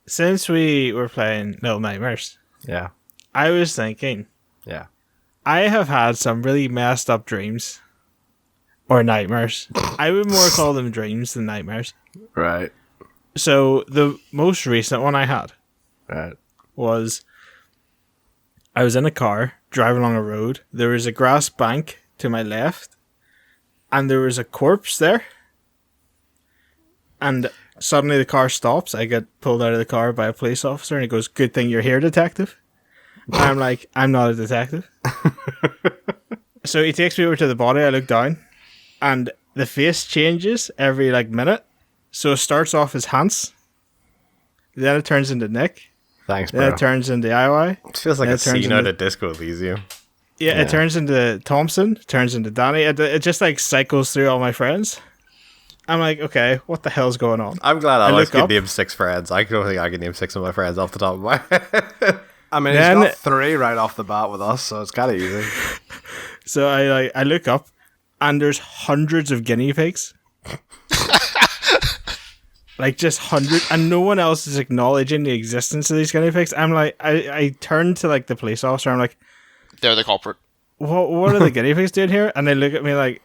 since we were playing Little Nightmares, Yeah. I was thinking, Yeah. I have had some really messed up dreams. Or nightmares. I would more call them dreams than nightmares. Right. So the most recent one I had Right. was I was in a car driving along a road. There was a grass bank to my left, and there was a corpse there. And suddenly the car stops. I get pulled out of the car by a police officer, and he goes, "Good thing you're here, detective." And I'm like, "I'm not a detective." So he takes me over to the body. I look down, and the face changes every minute. So it starts off as Hans, then it turns into Nick, Thanks, then bro. it turns into IY. It feels like Then a it turns scene out into- of Disco Elysium. Yeah, it turns into Thompson, turns into Danny. It just cycles through all my friends. I'm like, okay, what the hell's going on? I'm glad I Alex look could up. name 6 friends. I don't think I can name 6 of my friends off the top of my head. I mean, Then- he's got 3 right off the bat with us, so it's kind of easy. So I look up, and there's hundreds of guinea pigs. Just hundreds, and no one else is acknowledging the existence of these guinea pigs. I'm like, I turn to the police officer. I'm like, They're the culprit. what are the guinea pigs doing here? And they look at me like,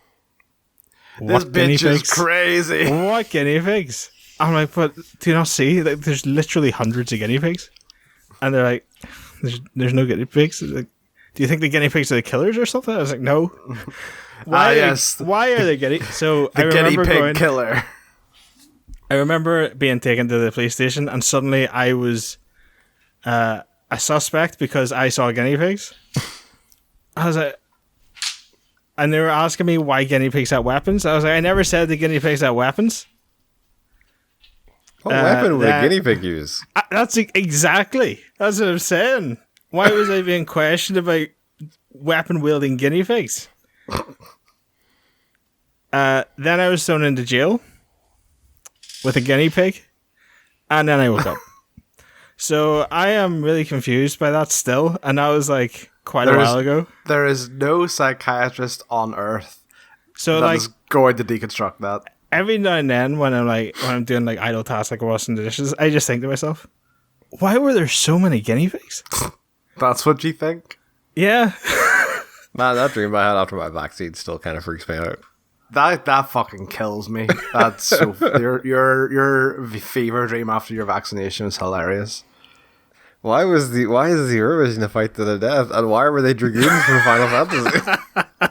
This what guinea bitch is pigs? crazy. What guinea pigs? I'm like, but do you not see? There's literally hundreds of guinea pigs, and they're like, there's no guinea pigs. Like, do you think the guinea pigs are the killers or something? I was like, no. Why? Yes. Why are they guinea? So The I guinea remember pig killer. I remember being taken to the police station, and suddenly I was a suspect because I saw guinea pigs. I was like, and they were asking me why guinea pigs had weapons. I was like, I never said the guinea pigs had weapons. What weapon would a that- guinea pig use? That's exactly. That's what I'm saying. Why was I being questioned about weapon wielding guinea pigs? Then I was thrown into jail with a guinea pig, and then I woke up. So I am really confused by that still, and that was quite a while ago. There is no psychiatrist on earth So that is going to deconstruct that. every now and then when I'm doing idle tasks like washing the dishes, I just think to myself, why were there so many guinea pigs? That's what you think? Yeah. Man, that dream I had after my vaccine still kind of freaks me out. That fucking kills me. That's so your fever dream after your vaccination is hilarious. Why is the Eurovision a fight to the death, and why were they dragoons from Final Fantasy?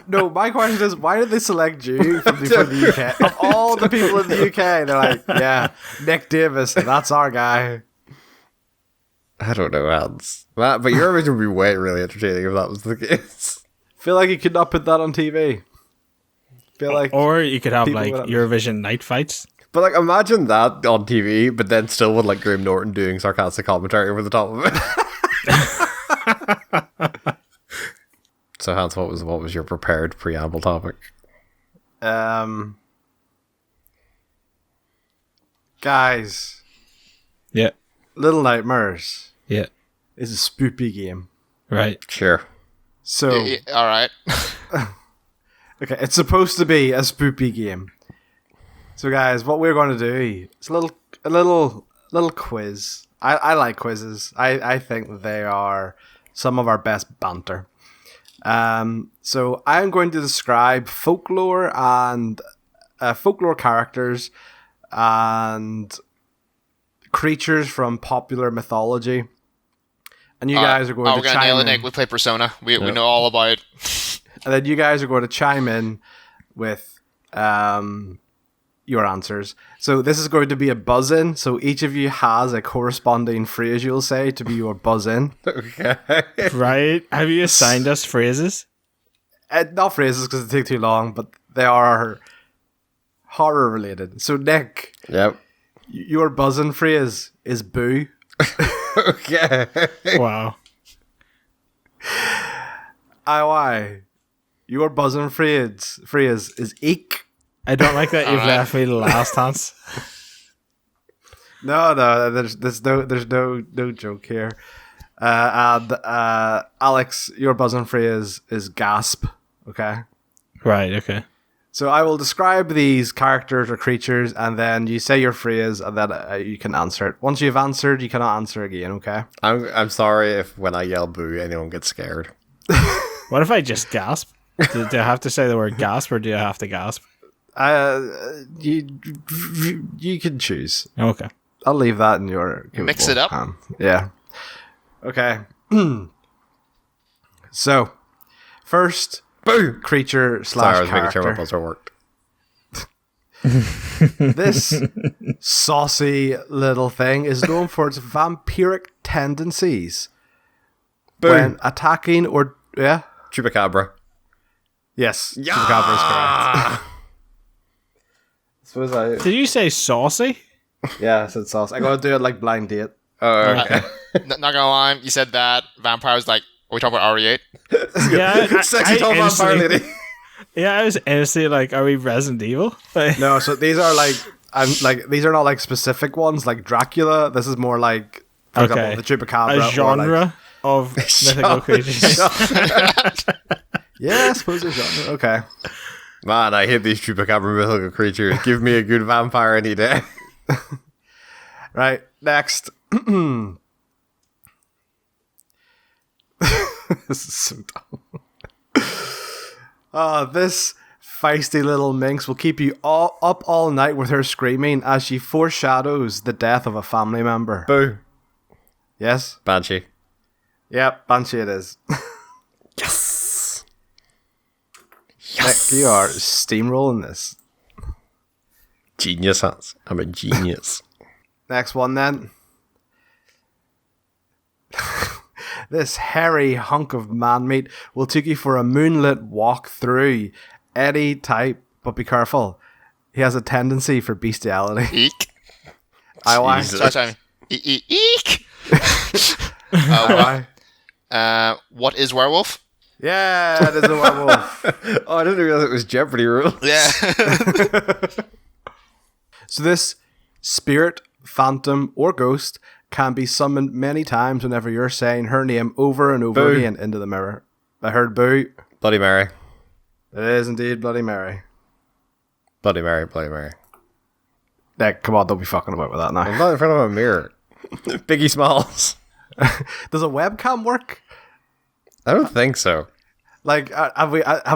No, my question is, why did they select you from the UK? Of all the people in the UK, they're like, yeah, Nick Davis, that's our guy. I don't know, Hans. But Eurovision would be really entertaining if that was the case. Feel like you could not put that on TV. Feel like Or you could have people would- Eurovision night fights. But imagine that on TV, but then still with Graham Norton doing sarcastic commentary over the top of it. So Hans, what was your prepared preamble topic? Guys, Yeah. Little Nightmares Yeah. is a spoopy game. Right. Sure. So All right. okay, it's supposed to be a spoopy game. So guys, what we're going to do is a little quiz. I like quizzes. I think they are some of our best banter. So I'm going to describe folklore and folklore characters and creatures from popular mythology. And you guys are going to we're gonna nail chime it, Nick. in. We play Persona. We know all about it. And then you guys are going to chime in with your answers. So this is going to be a buzz-in. So each of you has a corresponding phrase you'll say to be your buzz-in. Okay. Right. Have you assigned us phrases? Not phrases because they take too long, but they are horror related. So Nick, Yep. your buzz-in phrase is boo. Okay. Wow. IY, your buzz-in phrase is eek. I don't like that you've Alright. left me last, Hans. No, there's no joke here. And Alex, your buzz-in phrase is gasp. Okay. Right, okay. So I will describe these characters or creatures, and then you say your phrase, and then you can answer it. Once you've answered, you cannot answer again, okay? I'm sorry if when I yell boo, anyone gets scared. What if I just gasp? Do I have to say the word gasp, or do I have to gasp? You can choose. Okay. I'll leave that in your Mix it up. Yeah. Okay. So, first Boo! creature Sorry, I slash was making sure my character. buzzer worked. This saucy little thing is known for its vampiric tendencies. Boo! When attacking or... Yeah? Chupacabra. Yes. Chupacabra is correct. Suppose I... Did you say saucy? Yeah, I said sauce. I gotta do it like blind date. Oh, okay. Not gonna lie, you said that. Vampire's like, are we talking about RE8? Yeah. Sexy tall vampire instantly- lady. Yeah, I was instantly like, are we Resident Evil? Like, No, so these are like... these are not like specific ones like Dracula. This is more like, for Okay. example, the Chupacabra. a or, genre like, of mythical creatures. yeah, I suppose a genre. Okay. Man, I hate these chupacabra mythical creatures. Give me a good vampire any day. Right, next. This is so dumb. This feisty little minx will keep you up all night with her screaming as she foreshadows the death of a family member. Boo. Yes? Banshee. Yep, Banshee it is. Yes. Nick, you are steamrolling this. Genius, Hans. I'm a genius. Next one then. This hairy hunk of man meat will take you for a moonlit walk through any type, but be careful. He has a tendency for bestiality. Eek. I why? Jesus. Sorry. Eek. Why? What is werewolf? Yeah, it is a werewolf. Oh, I didn't realize it was Jeopardy rule. Yeah. So this spirit, phantom, or ghost can be summoned many times whenever you're saying her name over and over Boo. again into the mirror. I heard boo. Bloody Mary. It is indeed Bloody Mary. Bloody Mary, Bloody Mary. Nick, come on, don't be fucking about with that now. I'm not in front of a mirror. Biggie Smalls. Does a webcam work? I don't think so. Like, have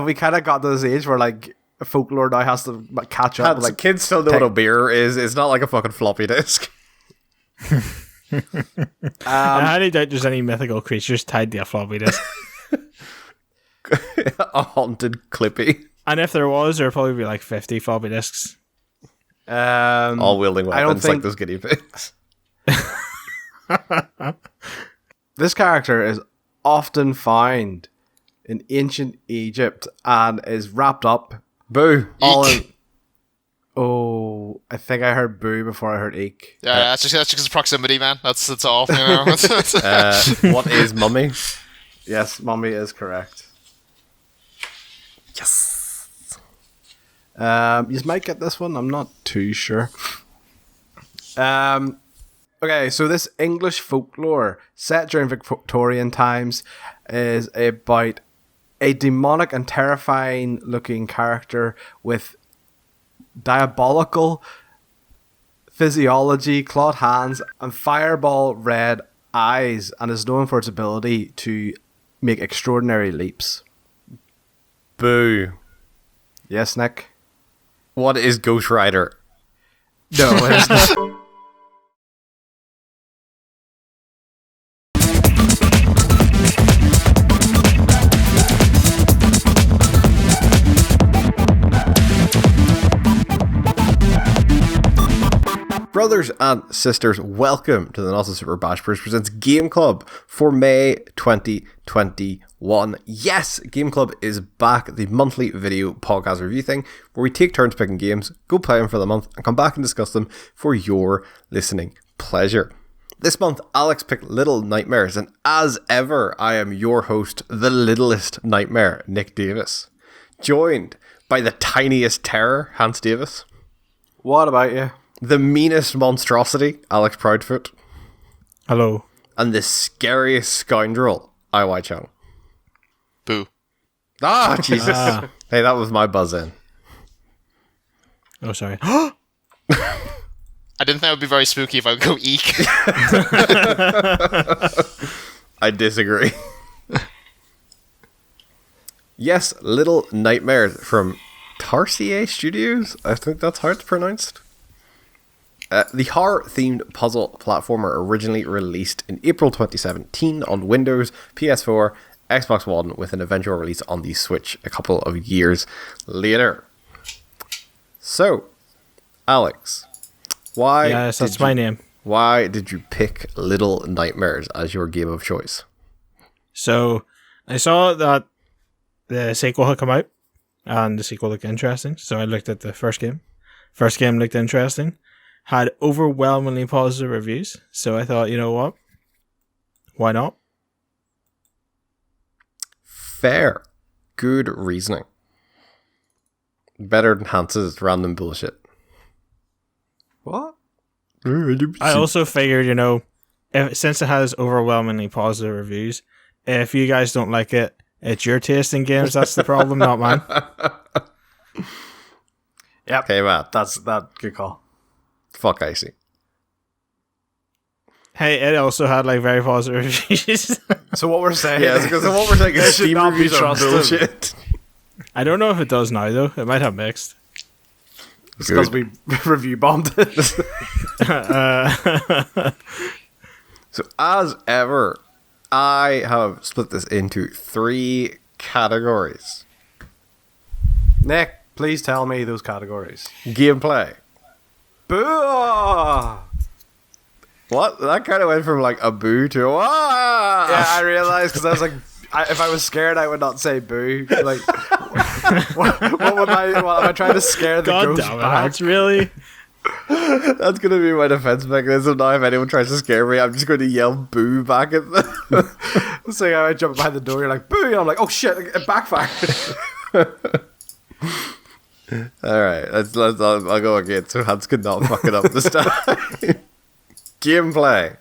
we kind of got to this age where like folklore now has to catch up? Lads, Like, kids still know what a beer is. It's not like a fucking floppy disk. I highly doubt there's any mythical creatures tied to a floppy disk. A haunted clippy. And if there was, there'd probably be like 50 floppy disks. All wielding I don't weapons like think- those guinea pigs. this character is often found in ancient Egypt and is wrapped up Boo. all Eek. in. Oh, I think I heard boo before I heard eek. Yeah, that's just because of proximity, man. That's all. You know? What is mummy? Yes, mummy is correct. Yes. You might get this one. I'm not too sure. Okay, so this English folklore set during Victorian times is about a demonic and terrifying looking character with diabolical physiology, clawed hands, and fireball red eyes, and is known for its ability to make extraordinary leaps. Boo. Yes, Nick? What is Ghost Rider? No, it's not. Brothers and sisters, welcome to the Not So Super Bash Bros presents Game Club for May 2021. Yes, Game Club is back, the monthly video podcast review thing where we take turns picking games, go play them for the month, and come back and discuss them for your listening pleasure. This month, Alex picked Little Nightmares, and as ever, I am your host, the littlest nightmare, Nick Davis, joined by the tiniest terror, Hans Davis. What about you? The meanest monstrosity, Alex Proudfoot. Hello. And the scariest scoundrel, IY Chung. Boo. Ah, Jesus. Hey, that was my buzz in. Oh, sorry. I didn't think it would be very spooky if I would go eek. I disagree. Yes, Little Nightmares from Tarsier Studios. I think that's how it's pronounced. The horror-themed puzzle platformer originally released in April 2017 on Windows, PS4, Xbox One, with an eventual release on the Switch a couple of years later. So, Alex, why? Yes, that's my name. Why did you pick Little Nightmares as your game of choice? So, I saw that the sequel had come out, and the sequel looked interesting. So I looked at the first game. First game looked interesting. Had overwhelmingly positive reviews. So I thought, you know what? Why not? Fair. Good reasoning. Better than Hans's random bullshit. What? I also figured, since it has overwhelmingly positive reviews, if you guys don't like it, it's your taste in games that's the problem, not mine. Yep. Okay, Matt. That's good call. Fuck Icy. Hey, it also had very positive reviews. So what we're saying? Yeah, because what we're saying They is should Steam not be reviews are trusted. bullshit. I don't know if it does now though. It might have mixed. It's because we review bombed it. So as ever, I have split this into 3 categories. Nick, please tell me those categories. Gameplay. Boo! What? That kind of went from a boo to a ah! Yeah, I realized because I was like, if I was scared, I would not say boo. Like, what am I trying to scare the God ghost damn it, back? that's really... That's going to be my defense mechanism now. If anyone tries to scare me, I'm just going to yell boo back at them. So I jump behind the door, you're like, boo! And I'm like, oh shit, it backfired. Alright, I'll go again so Hans could not fuck it up this time. Gameplay.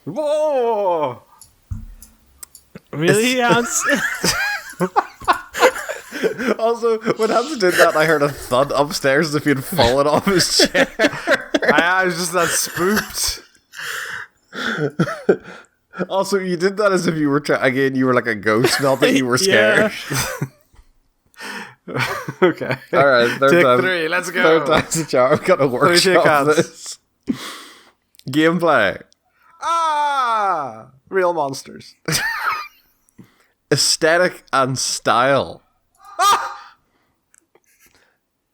Whoa! Really, Hans? Also, when Hans did that, I heard a thud upstairs as if he had fallen off his chair. I was just that spooked. Also, you did that as if you were again, you were like a ghost, not that you were scared. Okay. Alright, Take 3, let's go. Third time's a charm. I've got to workshop hands. this. Gameplay. Ah! Real monsters. Aesthetic and style.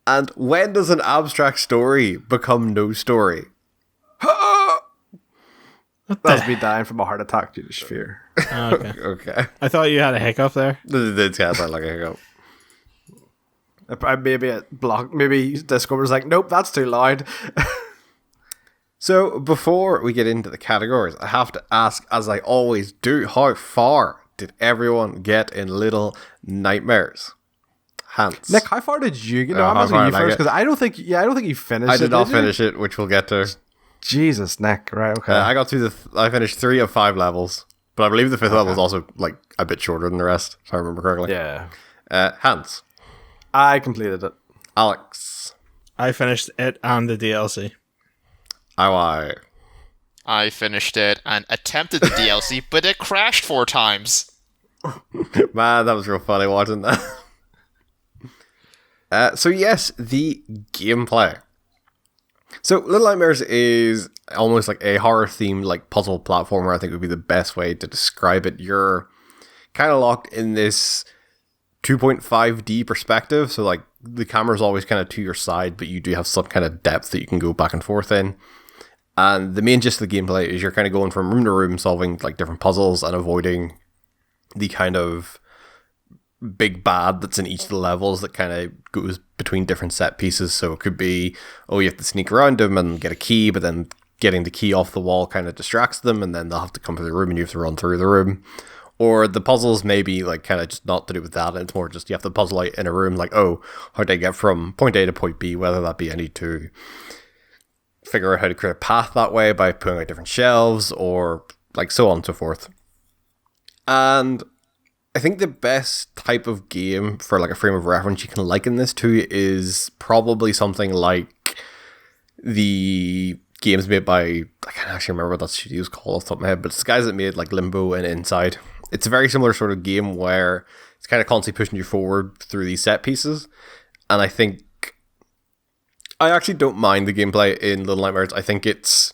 And when does an abstract story become no story? That's me dying from a heart attack due to sphere. Okay. Okay. I thought you had a hiccup there. This sounds like a hiccup. Maybe Discord was like, nope, that's too loud. So, before we get into the categories, I have to ask, as I always do, how far did everyone get in Little Nightmares? Hans. Nick, how far did you get? No, I'm how asking far you did I first get? because I don't think you finished. I did not you? finish it, which we'll get to. Jesus, Nick. Right? Okay. I got through I finished 3 of 5 levels, but I believe the 5th level was also a bit shorter than the rest, if I remember correctly. yeah, Hans. I completed it. Alex. I finished it and the DLC. I finished it and attempted the DLC, but it crashed 4 times. Man, that was real funny watching that. So yes, the gameplay. So Little Nightmares is almost like a horror-themed puzzle platformer, I think would be the best way to describe it. You're kind of locked in this 2.5D perspective, so the camera's always kind of to your side, but you do have some kind of depth that you can go back and forth in. And the main gist of the gameplay is you're kind of going from room to room, solving different puzzles and avoiding the kind of big bad that's in each of the levels that kind of goes between different set pieces. So it could be, you have to sneak around them and get a key, but then getting the key off the wall kind of distracts them, and then they'll have to come to the room and you have to run through the room. Or the puzzles may be kind of just not to do with that, and it's more just you have to puzzle out in a room, how do I get from point A to point B, whether that be I need to figure out how to create a path that way by putting out different shelves, or so on and so forth. And I think the best type of game for like a frame of reference you can liken this to is probably something like the games made by, I can't actually remember what that studio's called off the top of my head, but it's the guys that made like Limbo and Inside. It's a very similar sort of game where it's kind of constantly pushing you forward through these set pieces. And I think I actually don't mind the gameplay in Little Nightmares. I think it's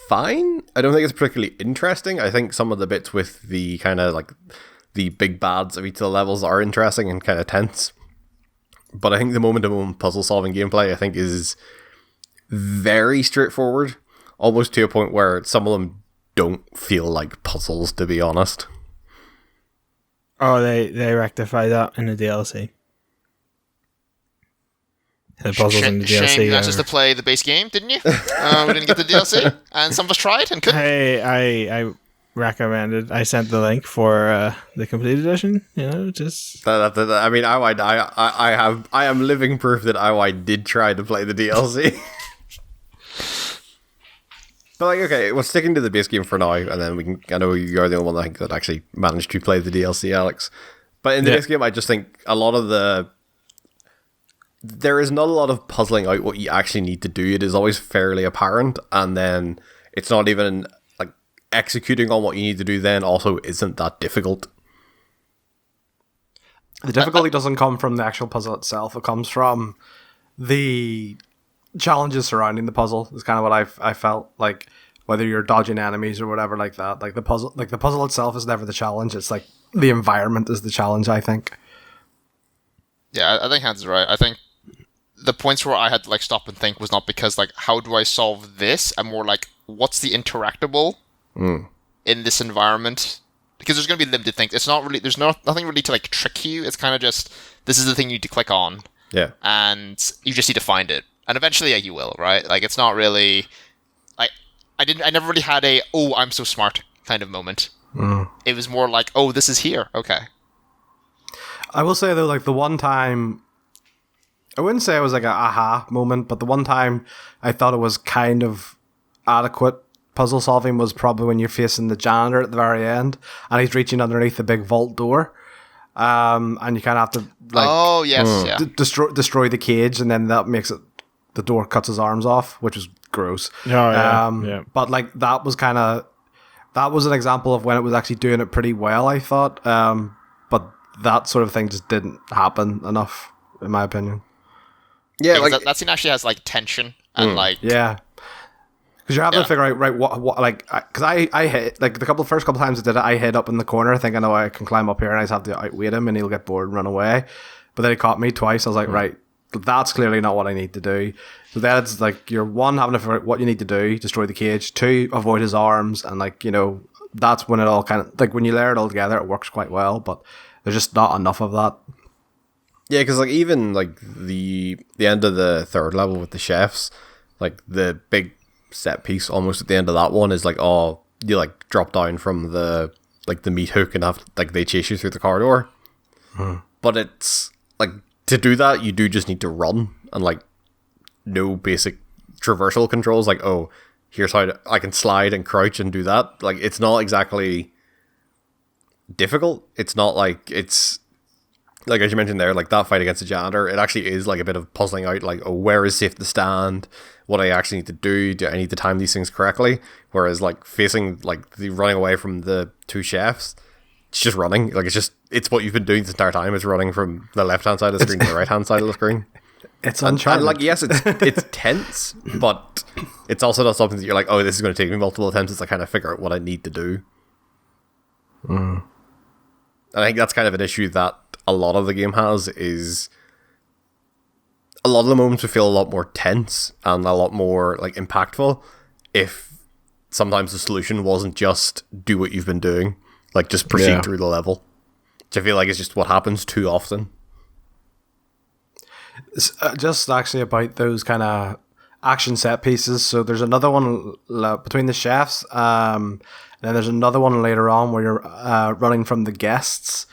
fine. I don't think it's particularly interesting. I think some of the bits with the kind of like the big bads of each of the levels are interesting and kind of tense. But I think the moment-to-moment puzzle-solving gameplay, I think, is very straightforward, almost to a point where some of them don't feel like puzzles, to be honest. Oh, they rectify that in the DLC. The puzzles in the DLC. Shane, you asked us to play the base game, didn't you? We didn't get the DLC, and some of us tried and couldn't. I recommended. I sent the link for the complete edition. You know, just. I mean, I am living proof that IY did try to play the DLC. But like, okay, well, sticking to the base game for now, and then we can. I know you're the only one I think that actually managed to play the DLC, Alex. But in the base game, I just think a lot of there is not a lot of puzzling out what you actually need to do. It is always fairly apparent, and then it's not even like executing on what you need to do. Then also isn't that difficult. The difficulty doesn't come from the actual puzzle itself. It comes from the challenges surrounding the puzzle. Is kind of what I felt like. Whether you're dodging enemies or whatever like that, like the puzzle itself is never the challenge. It's like the environment is the challenge, I think. Yeah, I think Hans is right. I think the points where I had to like stop and think was not because like how do I solve this, and more like what's the interactable in this environment. Because there's going to be limited things. It's not really, there's nothing really to like trick you. It's kind of just, this is the thing you need to click on. Yeah. And you just need to find it. And eventually, yeah, you will, right? Like, it's not really, I never really had a, oh, I'm so smart kind of moment. It was more like, oh, this is here. Okay. I will say though, like the one time, I wouldn't say it was like a aha moment, but the one time I thought it was kind of adequate puzzle solving was probably when you're facing the janitor at the very end, and he's reaching underneath the big vault door, and you kind of have to like, oh yes, yeah, destroy the cage, and then that makes it the door cuts his arms off, which is gross. Oh, yeah. But like that was an example of when it was actually doing it pretty well, I thought. But that sort of thing just didn't happen enough, in my opinion. Yeah, like like that scene actually has like tension and like yeah. Because you're having to figure out, right, what like, because I hit, like, the first couple times I did it, I hid up in the corner, thinking, oh, I can climb up here, and I just have to outwit him, and he'll get bored and run away. But then he caught me twice. I was like, right, that's clearly not what I need to do. So then it's like, you're one, having to figure out what you need to do, destroy the cage, two, avoid his arms, and like, you know, that's when it all kind of, like, when you layer it all together, it works quite well, but there's just not enough of that. yeah, because like even like the end of the third level with the chefs, like the big set piece almost at the end of that one is like, oh, you like drop down from the like the meat hook and have like they chase you through the corridor. But it's like, to do that you do just need to run, and like no basic traversal controls, like, oh, here's how I can slide and crouch and do that. Like, it's not exactly difficult. It's not like, it's like, as you mentioned there, like that fight against the janitor, it actually is like a bit of puzzling out, like, oh, where is safe to stand? What I actually need to do I need to time these things correctly? Whereas like facing like the running away from the two chefs, it's just running. Like, it's what you've been doing this entire time. It's running from the left hand side of the screen to the right hand side of the screen. It's And Uncharted. like, yes, it's tense, but it's also not something that you're like, oh, this is going to take me multiple attempts. It's like, kind of figure out what I need to do. And I think that's kind of an issue that a lot of the game has, is a lot of the moments would feel a lot more tense and a lot more like impactful if sometimes the solution wasn't just do what you've been doing, like just proceed through the level, which I feel like is just what happens too often. Just actually about those kind of action set pieces. So there's another one between the chefs, and then there's another one later on where you're running from the guests.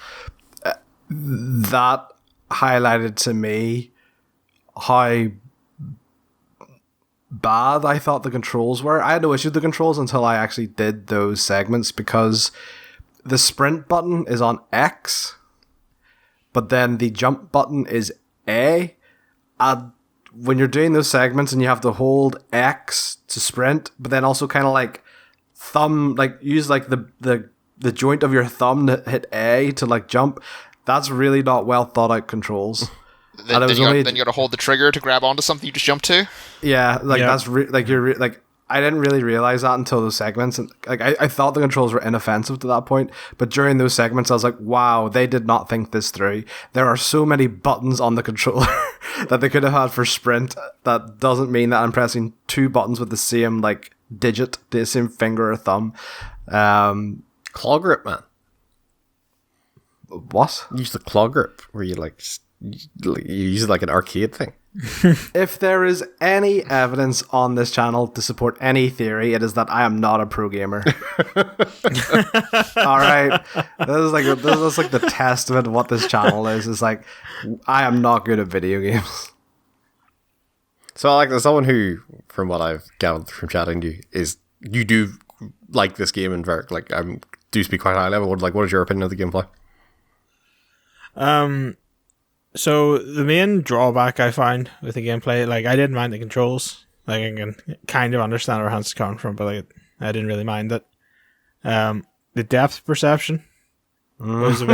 That highlighted to me how bad I thought the controls were. I had no issue with the controls until I actually did those segments, because the sprint button is on X, but then the jump button is A. And when you're doing those segments and you have to hold X to sprint, but then also kind of like thumb, like use like the joint of your thumb to hit A to like jump, that's really not well thought out controls. Then you got to hold the trigger to grab onto something you just jumped to. Yeah, like that's like I didn't really realize that until those segments, and like I thought the controls were inoffensive to that point, but during those segments I was like, wow, they did not think this through. There are so many buttons on the controller that they could have had for sprint. That doesn't mean that I'm pressing two buttons with the same like digit, the same finger or thumb. Claw grip, man. What? Use the claw grip where you you use it like an arcade thing. If there is any evidence on this channel to support any theory, it is that I am not a pro gamer. All right, this is like the testament of what this channel is. It's like I am not good at video games. So, like, as someone who, from what I've gathered from chatting to you, is you do like this game and very like do speak quite high level. What is your opinion of the gameplay? So the main drawback I find with the gameplay, like I didn't mind the controls. Like I can kind of understand where Hans is coming from, but like I didn't really mind it. The depth perception was a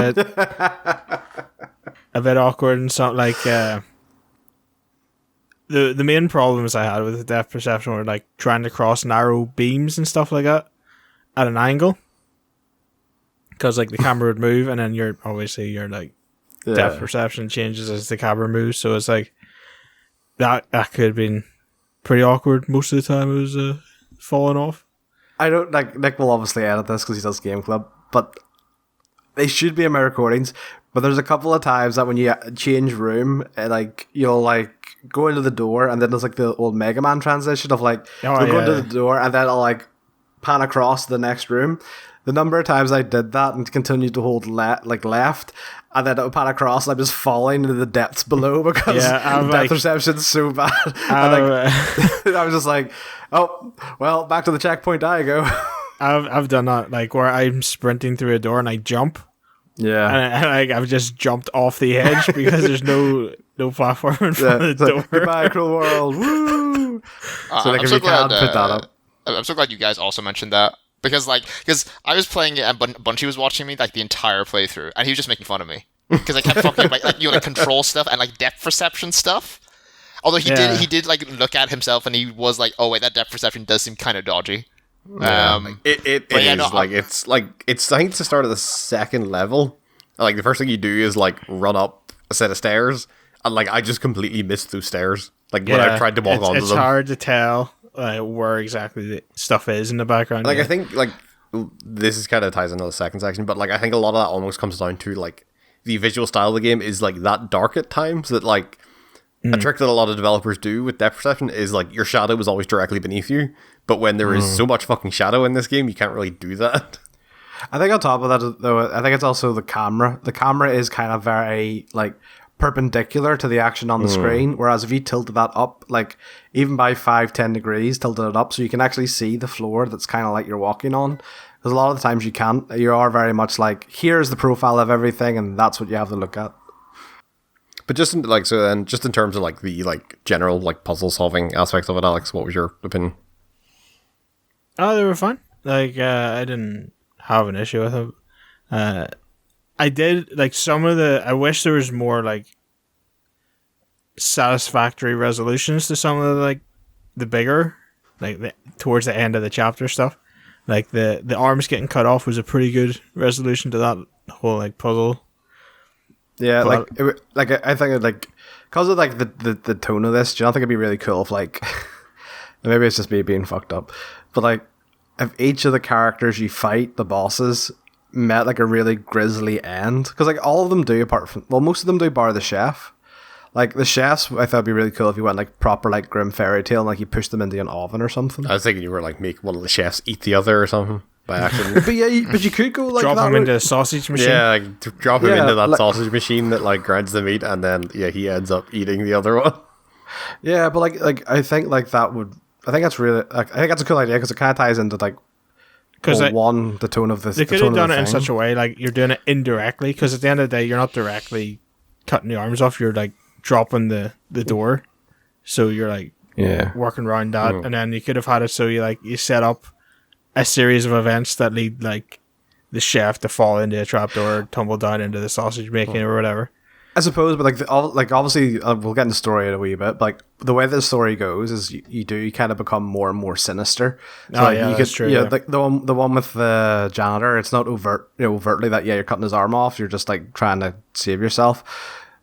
bit awkward and something like the main problems I had with the depth perception were like trying to cross narrow beams and stuff like that at an angle, because like the camera would move and then you're like depth perception changes as the camera moves, so it's like that could have been pretty awkward most of the time. It was falling off. I don't like Nick will obviously edit this because he does Game Club, but they should be in my recordings. But there's a couple of times that when you change room, like you'll like go into the door and then there's like the old Mega Man transition of like you'll go into the door and then it'll like pan across the next room. The number of times I did that and continued to hold left, and then it would pan across and I'm just falling into the depths below because depth perception's so bad. And I was just like, oh, well, back to the checkpoint I go. I've done that, like where I'm sprinting through a door and I jump. Yeah. And I've just jumped off the edge because there's no platform in front of the door. Like, goodbye, cruel world. Woo! So like, if you can't put that up. I'm so glad you guys also mentioned that. Because I was playing it and Bunchy was watching me like the entire playthrough, and he was just making fun of me because I kept fucking like control stuff and like depth perception stuff. Although he did like look at himself and he was like, oh wait, that depth perception does seem kind of dodgy. I think it's the start of the second level. Like the first thing you do is like run up a set of stairs, and like I just completely missed those stairs. Like when I tried to walk onto them, it's hard to tell where exactly the stuff is in the background. Like I think like this is kind of ties into the second section, but like I think a lot of that almost comes down to like the visual style of the game is like that dark at times that like a trick that a lot of developers do with depth perception is like your shadow is always directly beneath you, but when there is so much fucking shadow in this game, you can't really do that. I think on top of that though, I think it's also the camera. The camera is kind of very like perpendicular to the action on the screen, whereas if you tilted that up, like even by 5-10 degrees, tilted it up so you can actually see the floor that's kind of like you're walking on, because a lot of the times you can't. You are very much like, here's the profile of everything and that's what you have to look at. But just in terms of like the like general like puzzle solving aspects of it, Alex, what was your opinion? Oh, they were fun. Like I didn't have an issue with them. I did like some of the. I wish there was more like satisfactory resolutions to some of the like the bigger, like towards the end of the chapter stuff. Like the arms getting cut off was a pretty good resolution to that whole like puzzle. Yeah, but, I think like because of like the tone of this, do you not think it'd be really cool if like maybe it's just me being fucked up, but like if each of the characters you fight, the bosses, met like a really grisly end, because like all of them do most of them do bar the chef. Like the chefs, I thought it'd be really cool if you went like proper like grim fairy tale and like you pushed them into an oven or something. I was thinking you were like make one of the chefs eat the other or something by accident. but you could go like drop him into a sausage machine. Yeah, like drop him into that sausage machine that like grinds the meat, and then he ends up eating the other one. Yeah, but like I think like that would. I think that's really. I think that's a cool idea because it kind of ties into like because the tone of the. They could have done it in such a way, like you're doing it indirectly, because at the end of the day, you're not directly cutting the arms off. You're like dropping the door, so you're like working around that, and then you could have had it so you set up a series of events that lead like the chef to fall into a trapdoor, tumble down into the sausage making or whatever. I suppose, but obviously we'll get into the story in a wee bit. But like the way the story goes is you do kind of become more and more sinister. So, that's true. Yeah, like the one with the janitor, it's not overtly that you're cutting his arm off. You're just like trying to save yourself.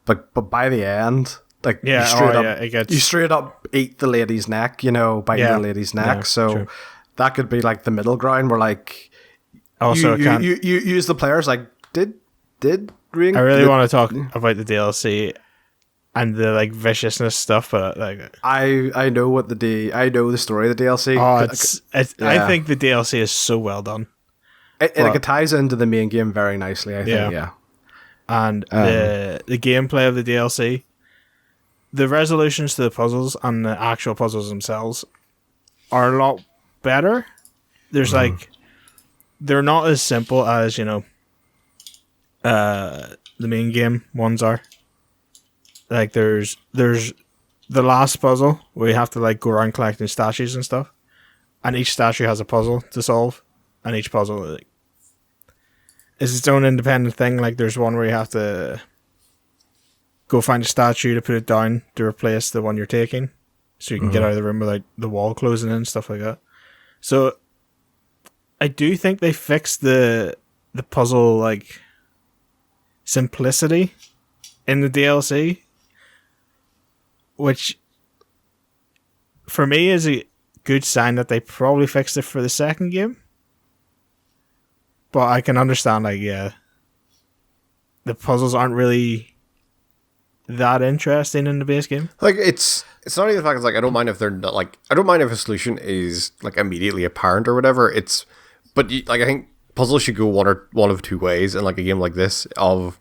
But by the end, like you straight up eat the lady's neck. Biting the lady's neck. Yeah, so true. that could be like the middle ground where like Also, you use the players like did. I really want to talk about the DLC and the like viciousness stuff, but like I know the story of the DLC. I think the DLC is so well done. It ties into the main game very nicely. I think, yeah. And the gameplay of the DLC, the resolutions to the puzzles and the actual puzzles themselves are a lot better. There's like they're not as simple as the main game ones are. Like there's the last puzzle where you have to like go around collecting statues and stuff, and each statue has a puzzle to solve, and each puzzle is its own independent thing. Like there's one where you have to go find a statue to put it down to replace the one you're taking, so you can get out of the room without the wall closing in and stuff like that. So I do think they fixed the puzzle like simplicity in the DLC, which for me is a good sign that they probably fixed it for the second game. But I can understand, like, the puzzles aren't really that interesting in the base game. Like it's not even the fact it's like I don't mind if they're not like I don't mind if a solution is like immediately apparent or whatever. But I think puzzles should go one of two ways in like a game like this. Of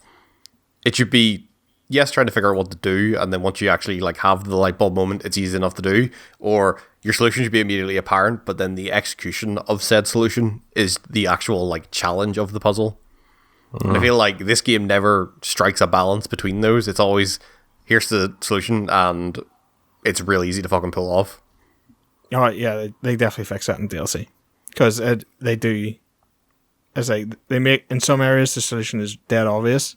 it should be trying to figure out what to do, and then once you actually like have the light bulb moment, it's easy enough to do. Or your solution should be immediately apparent, but then the execution of said solution is the actual like challenge of the puzzle. And I feel like this game never strikes a balance between those. It's always here's the solution, and it's real easy to fucking pull off. Oh yeah, they definitely fix that in DLC because they do. It's like they make in some areas the solution is dead obvious,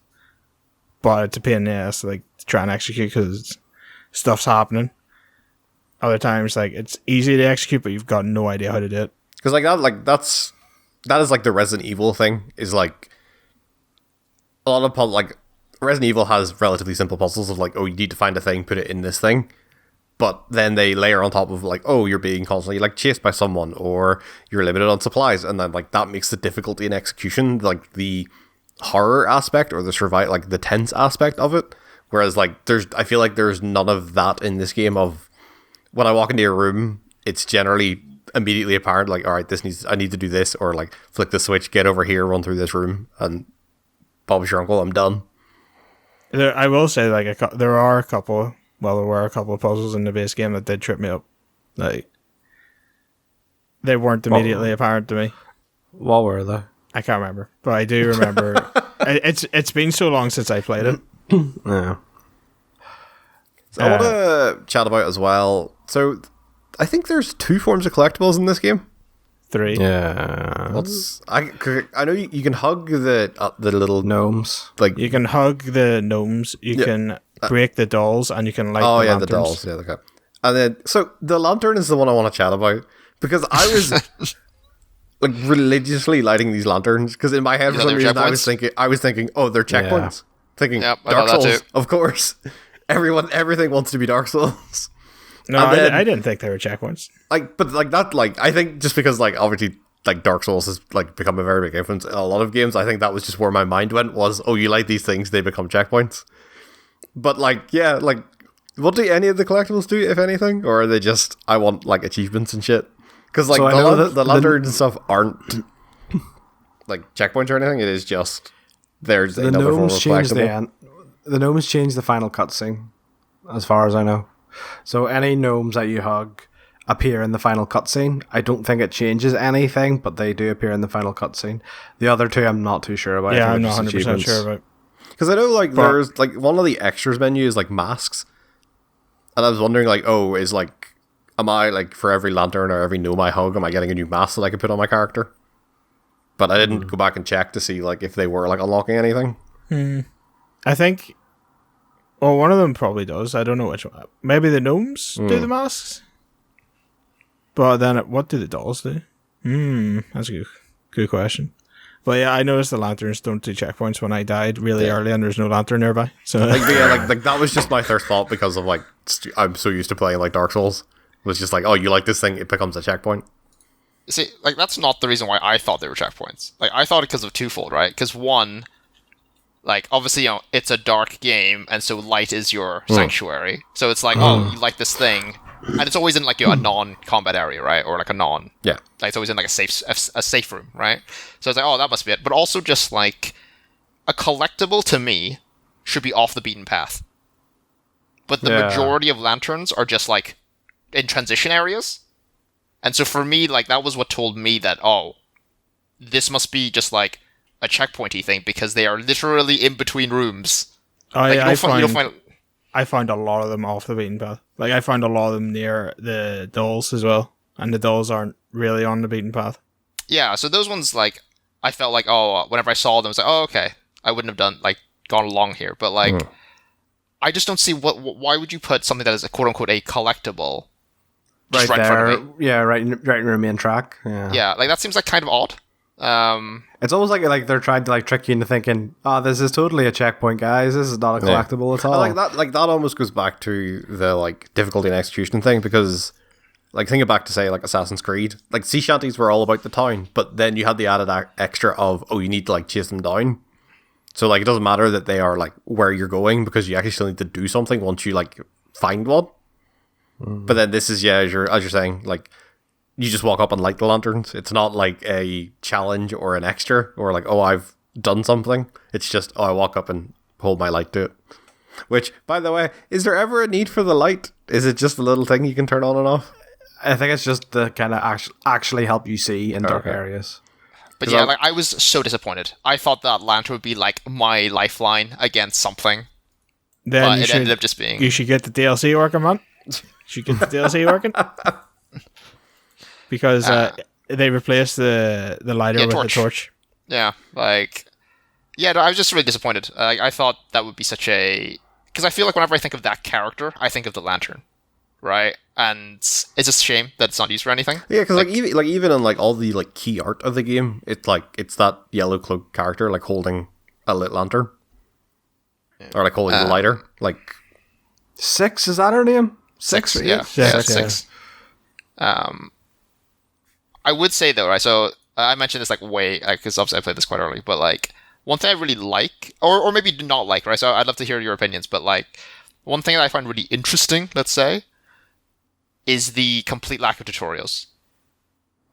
but it's a pain in the ass like to try and execute because stuff's happening. Other times, like it's easy to execute, but you've got no idea how to do it. Because that is like the Resident Evil thing. Is like a lot of like Resident Evil has relatively simple puzzles of like, oh, you need to find a thing, put it in this thing. But then they layer on top of like, oh, you're being constantly like chased by someone, or you're limited on supplies, and then like that makes the difficulty in execution, like the horror aspect or the tense aspect of it. Whereas like I feel like there's none of that in this game. Of when I walk into a room, it's generally immediately apparent, like, all right, I need to do this, or like flick the switch, get over here, run through this room, and Bob's your uncle, I'm done. I will say, like, there were a couple of puzzles in the base game that did trip me up. Like, they weren't immediately apparent to me. What were they? I can't remember, but I do remember. It's been so long since I played it. Yeah. So I want to chat about as well. So I think there's 2 forms of collectibles in this game. 3. Yeah. I know you can hug the little gnomes. Like you can hug the gnomes. You can break the dolls, and you can light. Oh, the lanterns. The dolls. Yeah, okay. And then so the lantern is the one I want to chat about because I was like religiously lighting these lanterns because in my head for some reason I was thinking, oh, they're checkpoints. Thinking Dark Souls, of course. Everything wants to be Dark Souls. No, I didn't think they were checkpoints. I think just because like obviously like Dark Souls has like become a very big influence in a lot of games. I think that was just where my mind went was, oh, you light these things, they become checkpoints. But like, yeah, like what do any of the collectibles do, if anything, or are they just I want like achievements and shit? Because like the lanterns and stuff aren't like checkpoints or anything. It is just there's another form of collectible. The gnomes changed the final cutscene, as far as I know. So any gnomes that you hug appear in the final cutscene. I don't think it changes anything, but they do appear in the final cutscene. The other two, I'm not too sure about. Yeah, I I'm think not they're just 100% achievements. sure about. Because I know, like, there's, like, one of the extras menu is, like, masks. And I was wondering, like, oh, is, like, am I, like, for every lantern or every gnome I hug, am I getting a new mask that I can put on my character? But I didn't go back and check to see, like, if they were, like, unlocking anything. I think. Well, one of them probably does. I don't know which one. Maybe the gnomes do the masks. But then, what do the dolls do? That's a good question. But yeah, I noticed the lanterns don't do checkpoints when I died really early, and there's no lantern nearby. So Like, but yeah, like that was just my first thought because of, like, I'm so used to playing, like, Dark Souls. It was just like, oh, you like this thing, it becomes a checkpoint. See, like, that's not the reason why I thought they were checkpoints. Like, I thought it because of twofold, right? Because one, like, obviously, you know, it's a dark game, and so light is your sanctuary. So it's like, oh, you like this thing, and it's always in, like, you know, a non-combat area, right? Or, like, Yeah. like, it's always in, like, a safe room, right? So it's like, oh, that must be it. But also just, like, a collectible, to me, should be off the beaten path. But the majority of lanterns are just, like, in transition areas. And so for me, like, that was what told me that, oh, this must be just, like, a checkpointy thing, because they are literally in between rooms. Like, I found a lot of them off the beaten path. Like, I found a lot of them near the dolls as well. And the dolls aren't really on the beaten path. Yeah, so those ones, like, I felt like, oh, whenever I saw them, I was like, oh, okay, I wouldn't have gone along here. But, like, I just don't see why would you put something that is a quote-unquote a collectible just right in front of me? Yeah, right in your main track. Yeah, like, that seems, like, kind of odd. It's almost like they're trying to, like, trick you into thinking, oh, this is totally a checkpoint, guys. This is not a collectible at all. Like that almost goes back to the, like, difficulty and execution thing, because, like, thinking back to, say, like, Assassin's Creed, like, sea shanties were all about the town, but then you had the added extra of, oh, you need to, like, chase them down. So, like, it doesn't matter that they are, like, where you're going, because you actually still need to do something once you, like, find one. But then this is, as you're saying, like, you just walk up and light the lanterns. It's not like a challenge or an extra, or like, oh, I've done something. It's just, oh, I walk up and hold my light to it. Which, by the way, is there ever a need for the light? Is it just a little thing you can turn on and off? I think it's just to kind of actually help you see in dark areas. But yeah, like, I was so disappointed. I thought that lantern would be, like, my lifeline against something. Then but it ended up just being... You should get the DLC working, man. You should get the DLC working. Because they replaced the lighter with the torch. Yeah, like... Yeah, no, I was just really disappointed. I thought that would be such a... Because I feel like whenever I think of that character, I think of the lantern. Right? And it's just a shame that it's not used for anything. Yeah, because even in, like, all the, like, key art of the game, it's like, it's that yellow cloaked character, like, holding a lit lantern. Yeah. Or, like, holding the lighter. Like... 6, is that her name? 6 or 8? Yeah, 6. I would say, though, right, so I mentioned this, like, way, because obviously I played this quite early, but, like, one thing I really like, or maybe do not like, right, so I'd love to hear your opinions, but, like, one thing that I find really interesting, let's say, is the complete lack of tutorials.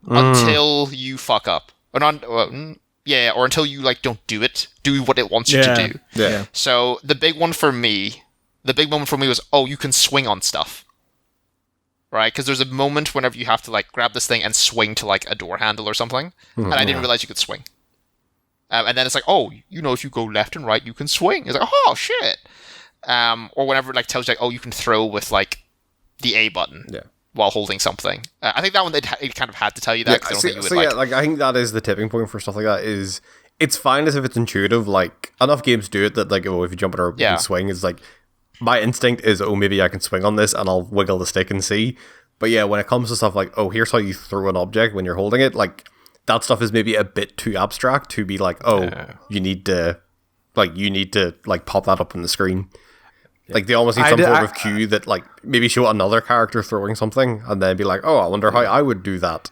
Until you fuck up. Or or until you, like, don't do what it wants you to do. Yeah. So, the big moment for me was, oh, you can swing on stuff. Right? Because there's a moment whenever you have to, like, grab this thing and swing to, like, a door handle or something. And I didn't realize you could swing. And then it's like, oh, you know, if you go left and right, you can swing. It's like, oh, shit. Or whenever it, like, tells you, like, oh, you can throw with, like, the A button while holding something. I think that one, it kind of had to tell you that. Yeah, I think that is the tipping point for stuff like that, is it's fine as if it's intuitive. Like, enough games do it that, like, oh, if you jump at a you can swing, it's like, my instinct is, oh, maybe I can swing on this and I'll wiggle the stick and see. But yeah, when it comes to stuff like, oh, here's how you throw an object when you're holding it, like, that stuff is maybe a bit too abstract to be like, oh, you need to pop that up on the screen. Like, they almost need some sort of cue that, like, maybe show another character throwing something and then be like, oh, I wonder how I would do that.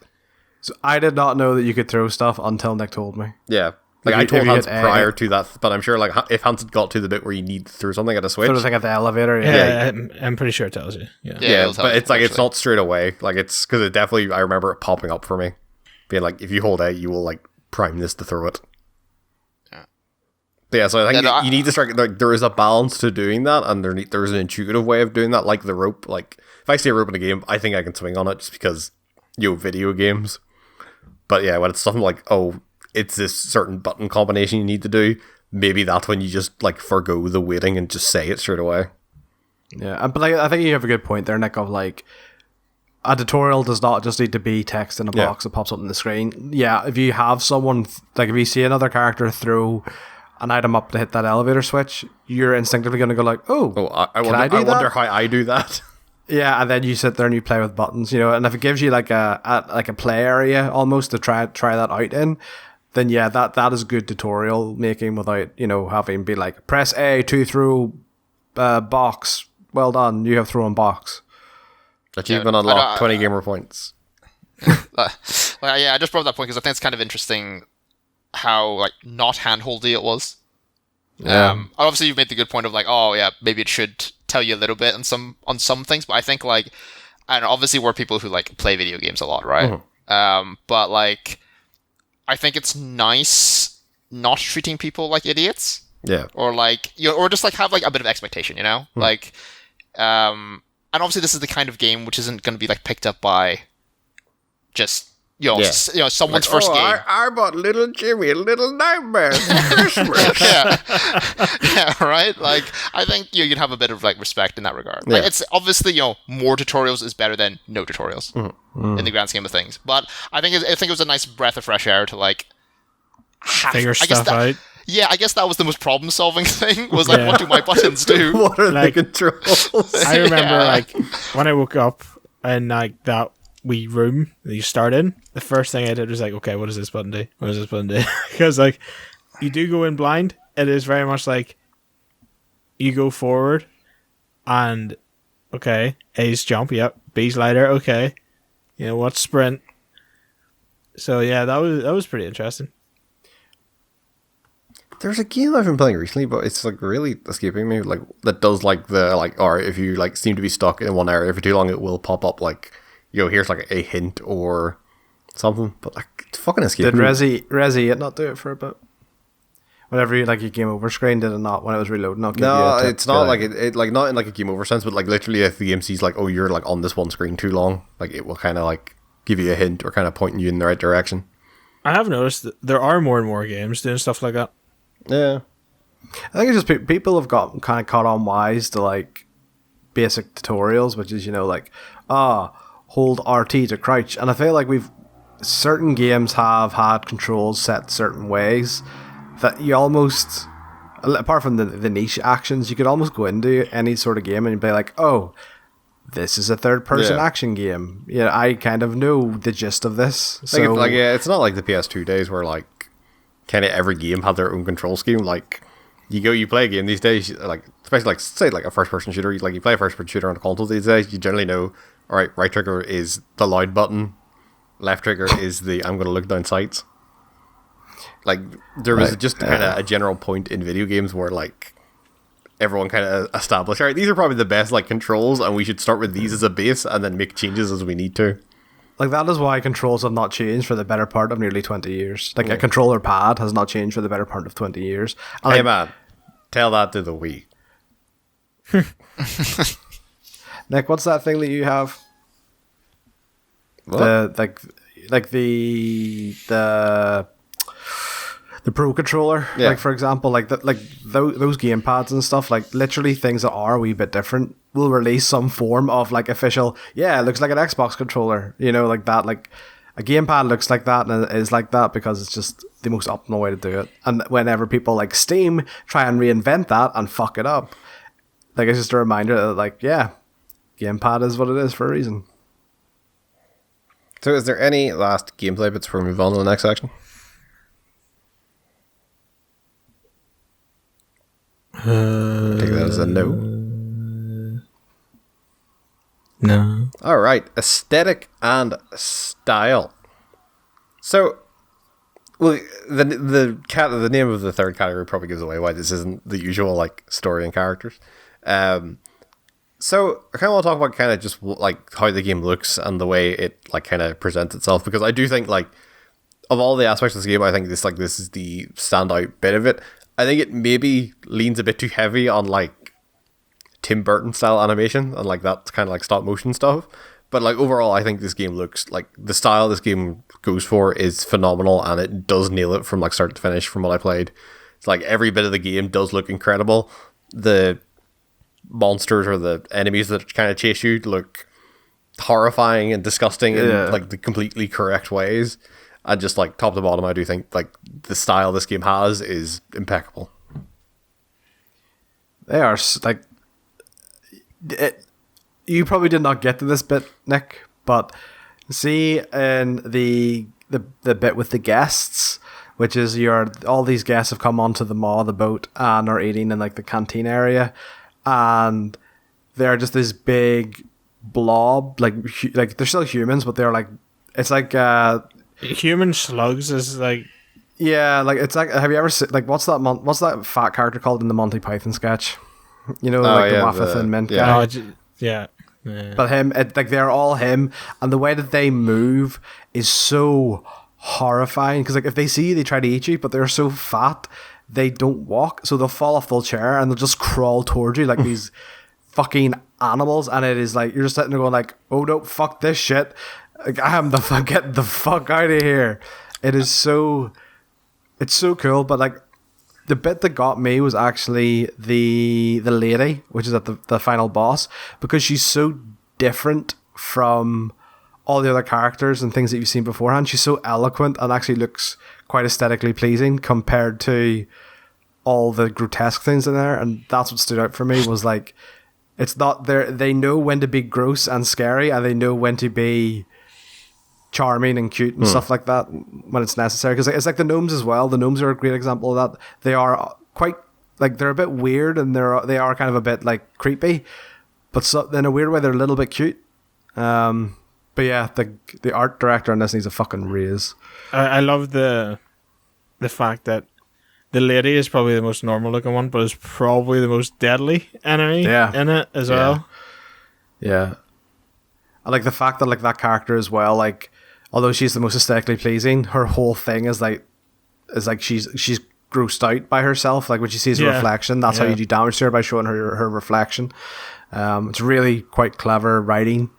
So I did not know that you could throw stuff until Nick told me. Yeah. Like, I told Hans prior to that, but I'm sure, like, if Hans had got to the bit where you need to throw something at a switch... Throw something at the elevator, I'm pretty sure it tells you. Yeah, but it's, like, it's not straight away. Like, it's... Because it definitely... I remember it popping up for me. Being like, if you hold A, you will, like, prime this to throw it. Yeah. But yeah, so I think you need to strike... Like, there is a balance to doing that, and there's an intuitive way of doing that, like the rope. Like, if I see a rope in a game, I think I can swing on it just because, video games. But yeah, when it's something like, oh, it's this certain button combination you need to do, maybe that's when you just like forgo the waiting and just say it straight away. Yeah, but like, I think you have a good point there, Nick, of like, a tutorial does not just need to be text in a box that pops up on the screen. Yeah, if you have someone, like if you see another character throw an item up to hit that elevator switch, you're instinctively going to go like, I wonder how I do that. Yeah, and then you sit there and you play with buttons, and if it gives you like a play area almost to try that out in, then yeah, that is good tutorial making without, having to be like, press A to throw box. Well done, you have thrown box. Achievement unlocked, 20 gamer points. I just brought up that point because I think it's kind of interesting how like not handholdy it was. Obviously you've made the good point of like, oh yeah, maybe it should tell you a little bit on some things, but I think like, and obviously we're people who like play video games a lot, right? But like, I think it's nice not treating people like idiots. Yeah. Or like, or just like have like a bit of expectation, like, and obviously this is the kind of game which isn't going to be like picked up by just someone's like, first game. I bought little Jimmy a little nightmare for Christmas. yeah, right. Like I think you can have a bit of like respect in that regard. Like it's obviously more tutorials is better than no tutorials in the grand scheme of things. But I think it was a nice breath of fresh air to like figure stuff out. Yeah, I guess that was the most problem-solving thing, was like, what do my buttons do? What are the controls? I remember, like, when I woke up in, like, that wee room that you start in, the first thing I did was like, okay, what does this button do? What does this button do? Because, like, you do go in blind. It is very much like, you go forward, and, okay, A's jump, yep, B's glider, okay. What's sprint? So, yeah, that was pretty interesting. There's a game I've been playing recently, but it's like really escaping me. Like that does like the like, or if you like seem to be stuck in one area for too long, it will pop up like, here's like a hint or something. But like, it's fucking escaping. Did Resi it not do it for a bit? Whenever you like your game over screen, did it not when it was reloading? No, it's not like it like not in like a game over sense, but like literally if the game sees like, oh, you're like on this one screen too long, like it will kind of like give you a hint or kind of pointing you in the right direction. I have noticed that there are more and more games doing stuff like that. Yeah, I think it's just people have got kind of caught on wise to like basic tutorials, which is like hold RT to crouch, and I feel like certain games have had controls set certain ways that you almost, apart from the niche actions, you could almost go into any sort of game and be like, oh, this is a third person action game. I kind of know the gist of this. So it's not like the PS2 days where like kind of every game had their own control scheme. Like you play a game these days, like especially like say like a first person shooter, like you play a first person shooter on a console these days, you generally know, all right, right trigger is the loud button, left trigger is the I'm going to look down sights. Like there was just kind of a general point in video games where like everyone kind of established, all right, these are probably the best like controls, and we should start with these as a base and then make changes as we need to. Like, that is why controls have not changed for the better part of nearly 20 years. Like, a controller pad has not changed for the better part of 20 years. And hey, man, tell that to the Wii. Nick, what's that thing that you have? What? The Pro Controller, like, for example, those game pads and stuff, like, literally things that are a wee bit different will release some form of, like, official, it looks like an Xbox controller, like that, like, a gamepad looks like that and it is like that because it's just the most optimal way to do it. And whenever people like Steam try and reinvent that and fuck it up, like, it's just a reminder that, like, gamepad is what it is for a reason. So is there any last gameplay bits before we move on to the next section? Take that as a no. No. All right, aesthetic and style. So, well, the name of the third category probably gives away why this isn't the usual like story and characters. So I kind of want to talk about kind of just like how the game looks and the way it like kind of presents itself, because I do think like of all the aspects of this game, I think this is the standout bit of it. I think it maybe leans a bit too heavy on like Tim Burton style animation, and like that's kind of like stop motion stuff. But like overall, I think this game looks like the style this game goes for is phenomenal, and it does nail it from like start to finish. From what I played, it's like every bit of the game does look incredible. The monsters or the enemies that kind of chase you look horrifying and disgusting in like the completely correct ways. And just like top to bottom, I do think like the style this game has is impeccable. They are like you probably did not get to this bit, Nick, but see in the bit with the guests, which is all these guests have come onto the boat and are eating in like the canteen area, and they're just this big blob, like they're still humans, but they're like it's like human slugs is like. Yeah, like it's like, have you ever seen, like, what's that fat character called in the Monty Python sketch? You know, like the waffle thin mint guy. Yeah. But him, like they're all him, and the way that they move is so horrifying. Because like if they see you, they try to eat you, but they're so fat they don't walk, so they'll fall off the chair and they'll just crawl towards you like these fucking animals. And it is like you're just sitting there going like, oh no, fuck this shit. Like get the fuck out of here. It's so cool, but like the bit that got me was actually the lady, which is at the final boss, because she's so different from all the other characters and things that you've seen beforehand. She's so eloquent and actually looks quite aesthetically pleasing compared to all the grotesque things in there. And that's what stood out for me, was like, it's not there. They know when to be gross and scary, and they know when to be charming and cute and stuff like that when it's necessary. Because it's like the gnomes as well. The gnomes are a great example of that. They are quite like, they're a bit weird, and they are kind of a bit like creepy, but in a weird way they're a little bit cute. But yeah, the art director on this needs a fucking raise. I love the fact that the lady is probably the most normal looking one, but is probably the most deadly enemy in it as well. Yeah. I like the fact that like that character as well, like, although she's the most aesthetically pleasing, her whole thing is like she's grossed out by herself. Like when she sees a reflection, that's how you do damage to her, by showing her reflection. It's really quite clever writing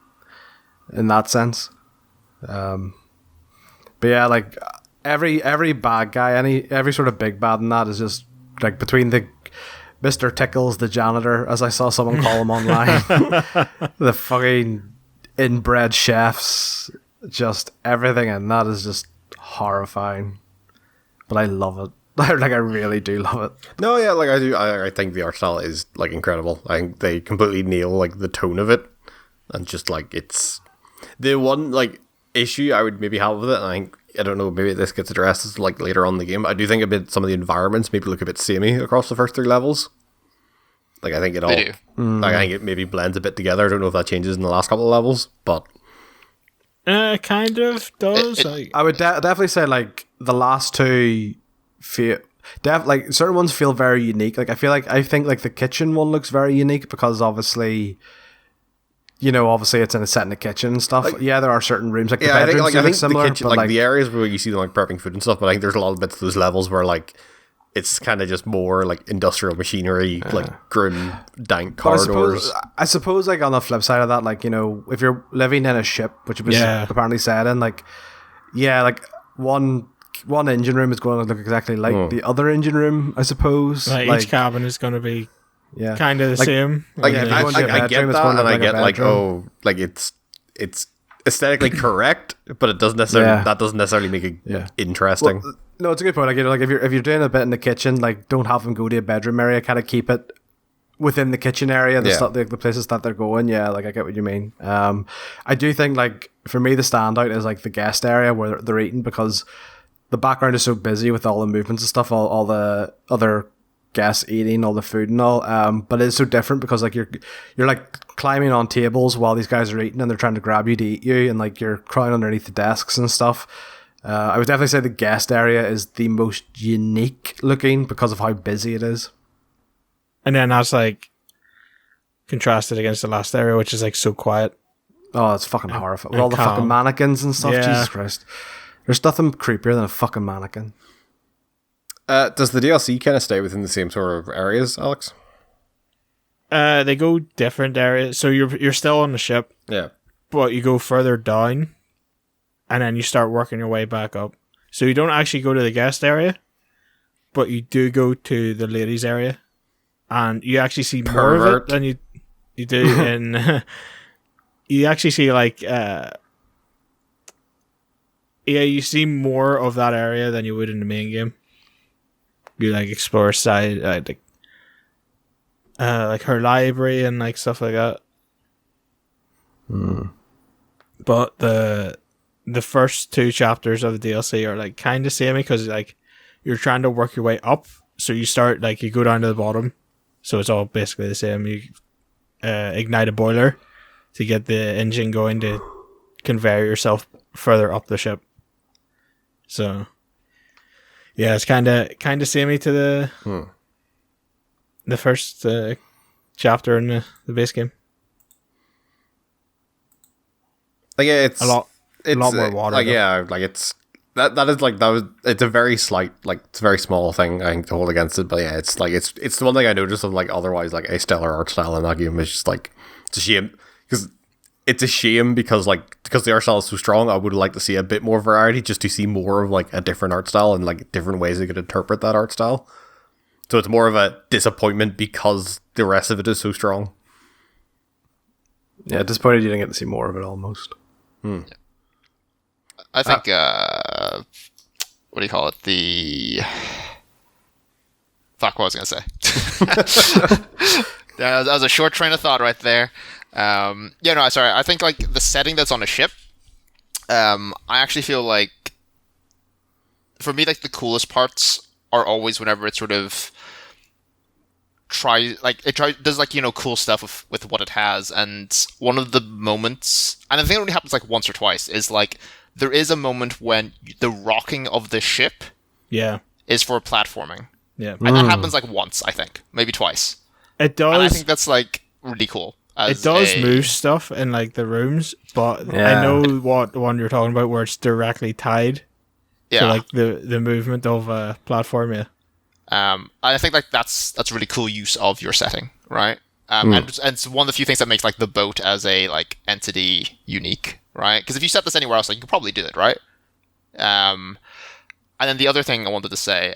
in that sense. But yeah, like every bad guy, every sort of big bad in that is just like between the Mr. Tickles, the janitor, as I saw someone call him online, the fucking inbred chefs, just everything in that is just horrifying. But I love it. Like I really do love it. No, yeah, like I do. I think the art style is like incredible. I think they completely nail like the tone of it, and just like it's the one like issue I would maybe have with it. And I don't know, maybe this gets addressed as, like later on in the game. I do think some of the environments maybe look a bit samey across the first 3 levels. Like I think it all, like I think it maybe blends a bit together. I don't know if that changes in the last couple of levels, but kind of does. I would definitely say like the last 2 feel like certain ones feel very unique. Like I think like the kitchen one looks very unique because obviously it's set in a kitchen and stuff. Like, yeah, there are certain rooms like the bedrooms I think similar, the kitchen, but like the areas where you see them like prepping food and stuff. But I think there's a lot of bits of those levels where like it's kind of just more like industrial machinery, like grim, dank corridors. I suppose like on the flip side of that, like, if you're living in a ship, which was apparently set in, like, like one engine room is going to look exactly like the other engine room, I suppose. Like each cabin is going to be kind of the same. Like I get that, and I get like, oh, like it's aesthetically correct, but it doesn't necessarily that doesn't necessarily make it interesting. Well, no, it's a good point. Like if you're doing a bit in the kitchen, like don't have them go to a bedroom area. Kind of keep it within the kitchen area. The places that they're going. Yeah, like I get what you mean. I do think like for me the standout is like the guest area where they're eating, because the background is so busy with all the movements and stuff, all the other guests eating all the food and all. But it's so different because like you're like climbing on tables while these guys are eating, and they're trying to grab you to eat you, and like you're crawling underneath the desks and stuff. I would definitely say the guest area is the most unique looking because of how busy it is. And then that's like contrasted against the last area, which is like so quiet. Oh, it's fucking horrifying. With all the fucking mannequins and stuff. Jesus Christ. There's nothing creepier than a fucking mannequin. Does the DLC kind of stay within the same sort of areas, Alex? They go different areas. So you're still on the ship, Yeah. but you go further down, and then you start working your way back up. So you don't actually go to the guest area, but you do go to the ladies area, and you actually see more of Pervert. it than you do in. You actually see you see more of that area than you would in the main game. You explore side like her library and stuff like that. But the first 2 chapters of the DLC are kind of samey because you're trying to work your way up. So you start you go down to the bottom, so it's all basically the same. You ignite a boiler to get the engine going to conveyor yourself further up the ship. So yeah, it's kind of samey to the first chapter in the base game. It's a lot more water. It's it's a very slight, it's a very small thing I think to hold against it. But yeah, it's it's the one thing I noticed of otherwise a stellar art style in that game is just it's a shame because because the art style is so strong. I would like to see a bit more variety, just to see more of a different art style and different ways they could interpret that art style. So it's more of a disappointment because the rest of it is so strong. Yeah, disappointed you didn't get to see more of it almost. I think what do you call it? Fuck, what was I gonna say? That was a short train of thought right there. Sorry. I think the setting that's on a ship. I actually feel for me the coolest parts are always whenever it sort of does cool stuff with what it has. And one of the moments, and I think it only happens once or twice, is there is a moment when the rocking of the ship is for platforming. Yeah, and that happens once, I think, maybe twice. It does. And I think that's really cool. It does move stuff in the rooms, but I know what one you're talking about, where it's directly tied to the movement of a platform. Yeah. I think that's really cool use of your setting, right? And it's one of the few things that makes the boat as a entity unique, right? Because if you set this anywhere else, you could probably do it, right? And then the other thing I wanted to say,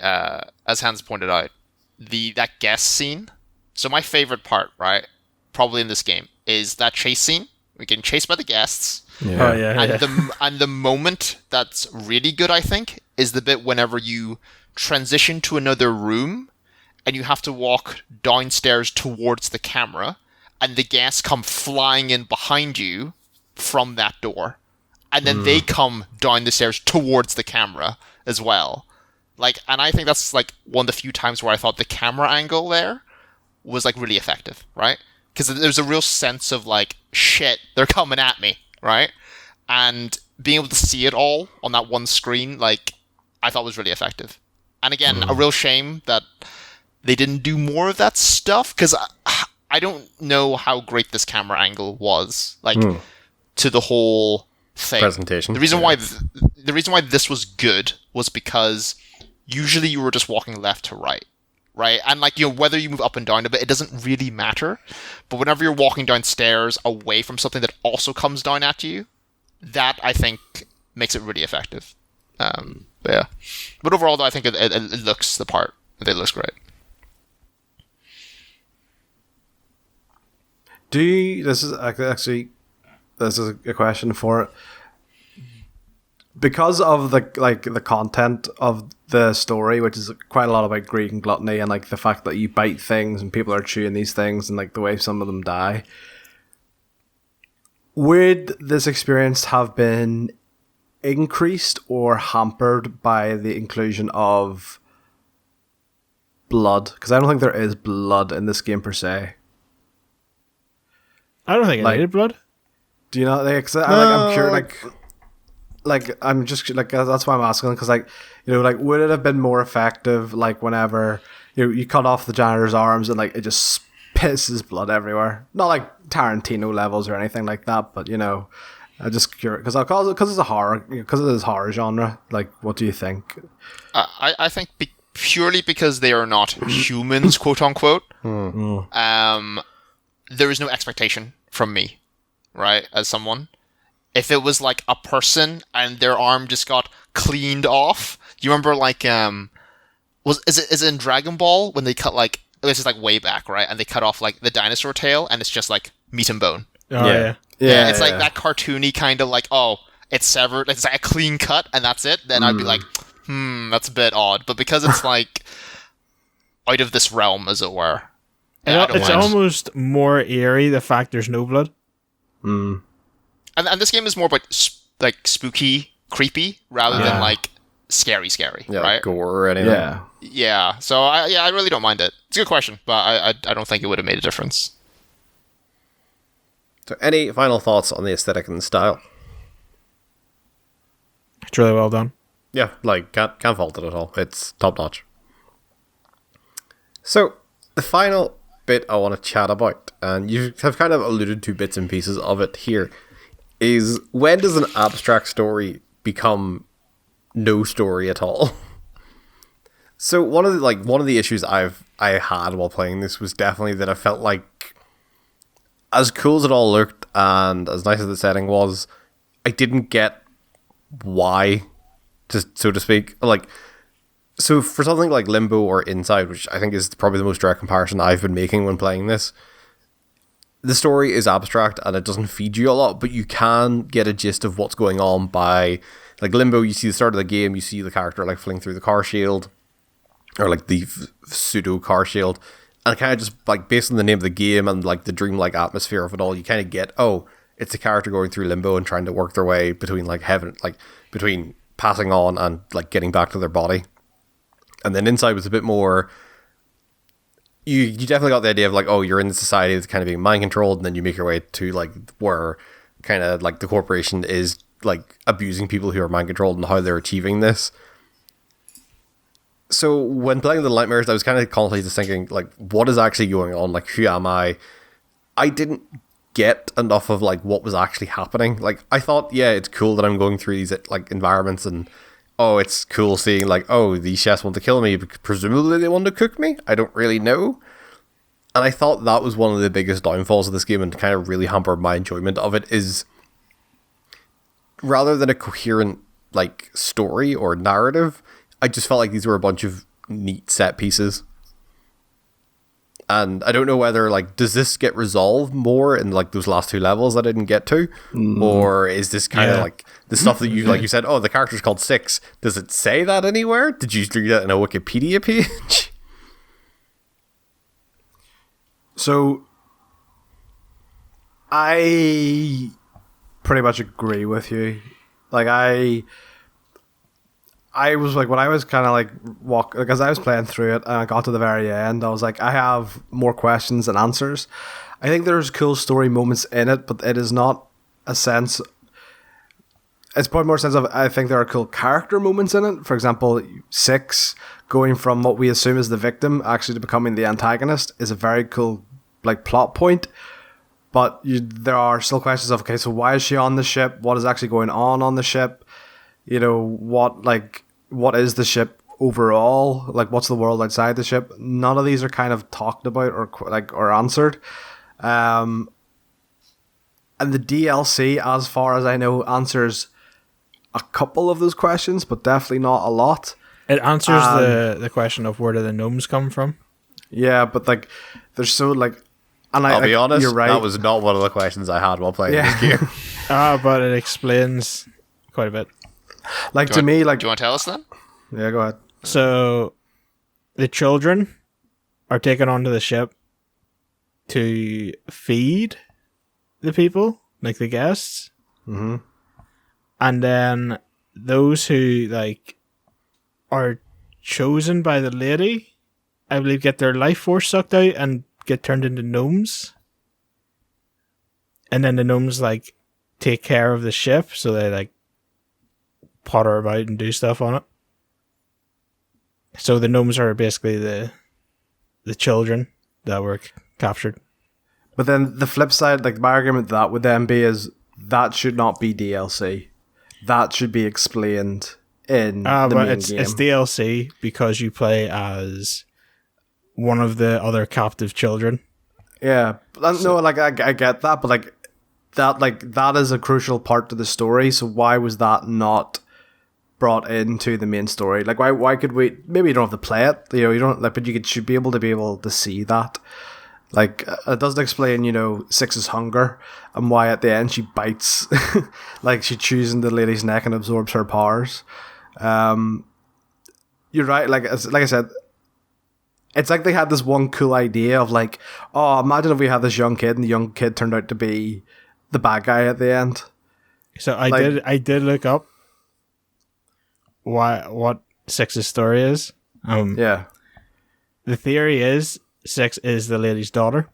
as Hans pointed out, that guest scene. So my favorite part, right, probably in this game, is that chase scene. We're getting chased by the guests. Yeah. Oh yeah. And the moment that's really good, I think, is the bit whenever you transition to another room and you have to walk downstairs towards the camera and the guests come flying in behind you from that door. And then they come down the stairs towards the camera as well. And I think that's one of the few times where I thought the camera angle there was really effective, right? Because there's a real sense of shit, they're coming at me, right? And being able to see it all on that one screen, I thought was really effective. And again, a real shame that they didn't do more of that stuff, because I don't know how great this camera angle was, to the whole thing. Presentation. The reason why this was good was because usually you were just walking left to right. Right? And whether you move up and down a bit, it doesn't really matter. But whenever you're walking downstairs away from something that also comes down at you, that I think makes it really effective. Yeah. But overall, though, I think it looks the part. It looks great. This is a question for it. Because of the content of the story, which is quite a lot about greed and gluttony, and the fact that you bite things and people are chewing these things, and the way some of them die, would this experience have been increased or hampered by the inclusion of blood? Because I don't think there is blood in this game per se. I don't think I needed blood. Do you not? I'm curious. I'm just that's why I'm asking, because would it have been more effective whenever you cut off the janitor's arms and it just pisses blood everywhere? Not Tarantino levels or anything like that, but I'm just curious because it's a horror, because it is horror genre. What do you think? I think purely because they are not humans, quote unquote. there is no expectation from me, right, as someone. If it was like a person and their arm just got cleaned off, you remember like is it in Dragon Ball when they cut like this is like way back, right? And they cut off like the dinosaur tail and it's just like meat and bone. Oh yeah. Yeah, it's like that cartoony kind of like, oh, it's severed, it's like a clean cut and that's it. Then I'd be like, that's a bit odd. But because it's like out of this realm, as it were, It's almost more eerie the fact there's no blood. And this game is more about like spooky, creepy, rather than like scary, Yeah, right? like gore or anything. Yeah. Yeah. So I really don't mind it. It's a good question, but I don't think it would have made a difference. So, any final thoughts on the aesthetic and the style? It's really well done. Yeah, like can't fault it at all. It's top notch. So, the final bit I want to chat about, and you have kind of alluded to bits and pieces of it here, is when does an abstract story become no story at all? So one of the issues I had while playing this was definitely that I felt like, as cool as it all looked and as nice as the setting was, I didn't get why, just so to speak. Like, so for something like Limbo or Inside, which I think is probably the most direct comparison I've been making when playing this, the story is abstract and it doesn't feed you a lot, but you can get a gist of what's going on by, like Limbo, you see the start of the game, you see the character like fling through the car shield, or like the pseudo car shield, and kind of just like based on the name of the game and like the dreamlike atmosphere of it all, you kind of get, oh, it's a character going through limbo and trying to work their way between like heaven, like between passing on and like getting back to their body. And then Inside was a bit more, you definitely got the idea of like, oh, you're in the society that's kind of being mind controlled, and then you make your way to like where kind of like the corporation is like abusing people who are mind controlled and how they're achieving this. So when playing the Nightmares, I was kind of constantly just thinking like, what is actually going on? Like, who am I? I didn't get enough of like what was actually happening. Like, I thought, yeah, it's cool that I'm going through these like environments, and oh, it's cool seeing like, oh, these chefs want to kill me, presumably they want to cook me. I don't really know. And I thought that was one of the biggest downfalls of this game, and kind of really hampered my enjoyment of it, is rather than a coherent like story or narrative, I just felt like these were a bunch of neat set pieces. And I don't know whether like, does this get resolved more in like those last two levels that I didn't get to, or is this kind of like the stuff that you like you said, oh, the character's called Six, does it say that anywhere? Did you read that in a Wikipedia page? So I pretty much agree with you. Like I was like, when I was kind of like as I was playing through it and I got to the very end, I was like, I have more questions than answers. I think there's cool story moments in it, but it is not a sense. It's probably more a sense of, I think there are cool character moments in it. For example, Six going from what we assume is the victim actually to becoming the antagonist is a very cool like plot point. But there are still questions of, okay, so why is she on the ship? What is actually going on the ship? You know, what is the ship overall? Like, what's the world outside the ship? None of these are kind of talked about or answered. And the DLC, as far as I know, answers a couple of those questions, but definitely not a lot. It answers the question of where do the gnomes come from. Yeah, but like, there's so like, and I'll be honest, you're right. that was not one of the questions I had while playing this game. But it explains quite a bit. Like, to me, like... Do you want to tell us then? Yeah, go ahead. So, the children are taken onto the ship to feed the people, like the guests. Mm-hmm. And then those who, like, are chosen by the lady, I believe, get their life force sucked out and get turned into gnomes. And then the gnomes, like, take care of the ship, so they, like, potter about and do stuff on it. So the gnomes are basically the children that were captured. But then the flip side, like, my argument that would then be is that should not be DLC. That should be explained in the main game. It's DLC because you play as one of the other captive children. Yeah, no, like I get that, but that is a crucial part to the story. So why was that not brought into the main story? Like, why could we? Maybe you don't have to play it, you don't like, but should be able to see that. Like, it doesn't explain, Six's hunger and why at the end she bites, like she chews into the lady's neck and absorbs her powers. You're right. Like I said, it's like they had this one cool idea of like, oh, imagine if we had this young kid and the young kid turned out to be the bad guy at the end. So I did look up what Six's story is. Yeah. The theory is Six is the lady's daughter.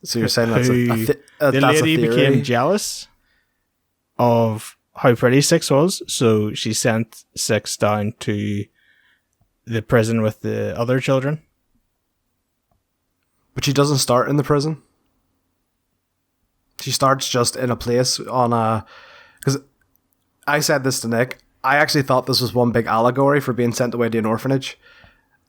So you're saying that's the that's lady a theory? became jealous of how pretty Six was, so she sent Six down to the prison with the other children. But she doesn't start in the prison. She starts just in a place on a... Because I said this to Nick, I actually thought this was one big allegory for being sent away to an orphanage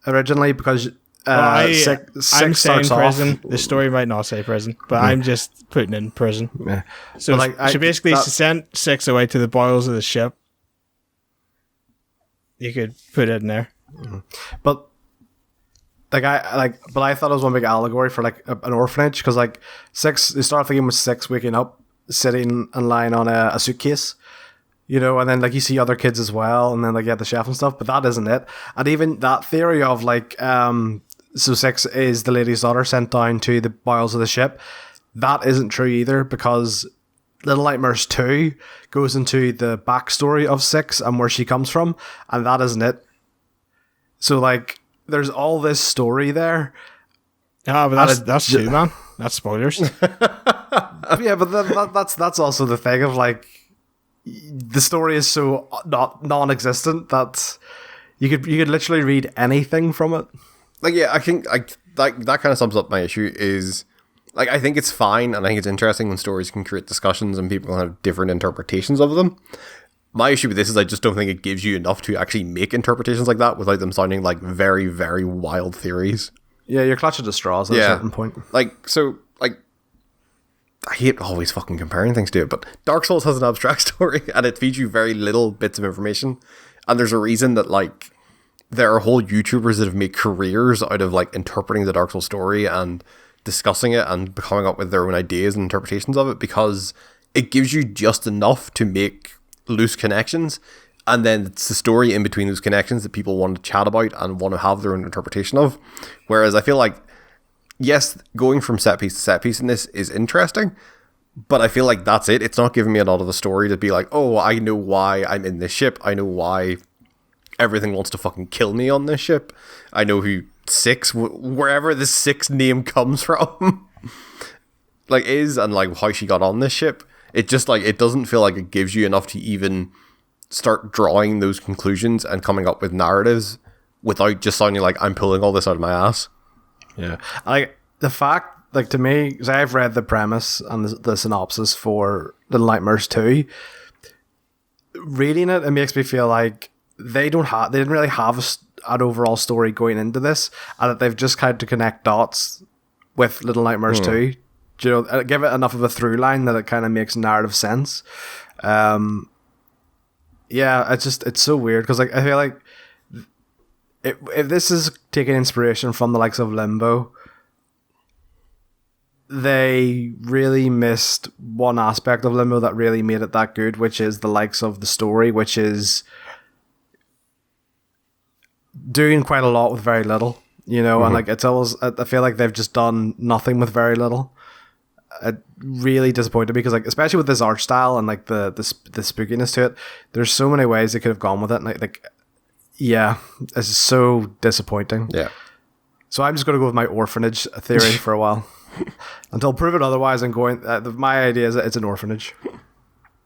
originally, because Six I'm saying starts prison. off... The story might not say prison, but I'm just putting in prison. Yeah. So But, she basically sent Six away to the bowels of the ship. You could put it in there. But but I thought it was one big allegory for like an orphanage, because like Six, they start thinking with Six waking up, sitting and lying on a suitcase, and then like you see other kids as well, and then like you have the chef and stuff, but that isn't it. And even that theory of like so Six is the lady's daughter sent down to the bowels of the ship, that isn't true either, because Little Nightmares 2 goes into the backstory of Six and where she comes from, and that isn't it. So like there's all this story there. Ah, but that's true, man. That's spoilers. Yeah, but that's also the thing of like, the story is so non-existent that you could literally read anything from it. Like, yeah, I think that kind of sums up my issue. Is like, I think it's fine, and I think it's interesting when stories can create discussions and people have different interpretations of them. My issue with this is I just don't think it gives you enough to actually make interpretations like that without them sounding like very, very wild theories. Yeah, you're clutching at straws at a certain point. I hate always fucking comparing things to it, but Dark Souls has an abstract story, and it feeds you very little bits of information. And there's a reason that, like, there are whole YouTubers that have made careers out of, like, interpreting the Dark Souls story and discussing it and coming up with their own ideas and interpretations of it, because it gives you just enough to make loose connections, and then it's the story in between those connections that people want to chat about and want to have their own interpretation of. Whereas I feel like, yes, going from set piece to set piece in this is interesting, but I feel like that's it. It's not giving me a lot of the story to be like, oh, I know why I'm in this ship. I know why everything wants to fucking kill me on this ship. I know who Six, wherever the Six name comes from, like, is, and like how she got on this ship. It just, like, it doesn't feel like it gives you enough to even start drawing those conclusions and coming up with narratives without just sounding like I'm pulling all this out of my ass. Yeah. Like, the fact, like, to me, because I've read the premise and the synopsis for Little Nightmares 2, reading it makes me feel like they didn't really have an overall story going into this, and that they've just had to connect dots with Little Nightmares 2. Give it enough of a through line that it kind of makes narrative sense. Yeah, it's so weird, because like I feel like if this is taking inspiration from the likes of Limbo, they really missed one aspect of Limbo that really made it that good, which is the likes of the story, which is doing quite a lot with very little, and like it's always, I feel like they've just done nothing with very little. It really disappointed me, because like, especially with this art style and like the spookiness to it, there's so many ways they could have gone with it, and like yeah, it's so disappointing. Yeah. So I'm just going to go with my orphanage theory for a while until proven otherwise. I'm going. My idea is that it's an orphanage.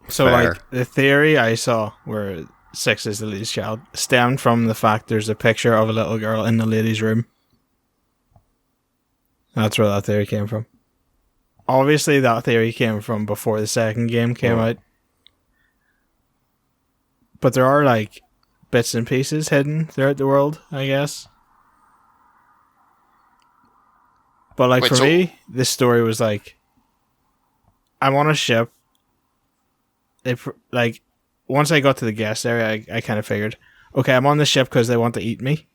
So Fair. like, the theory I saw where Six is the lady's child stemmed from the fact there's a picture of a little girl in the lady's room. That's where that theory came from. Obviously, that theory came from before the second game came out. But there are, like, bits and pieces hidden throughout the world, I guess. But like Wait, for so- me, this story was like, I'm on a ship. Like once I got to the guest area, I kind of figured, okay, I'm on the ship because they want to eat me,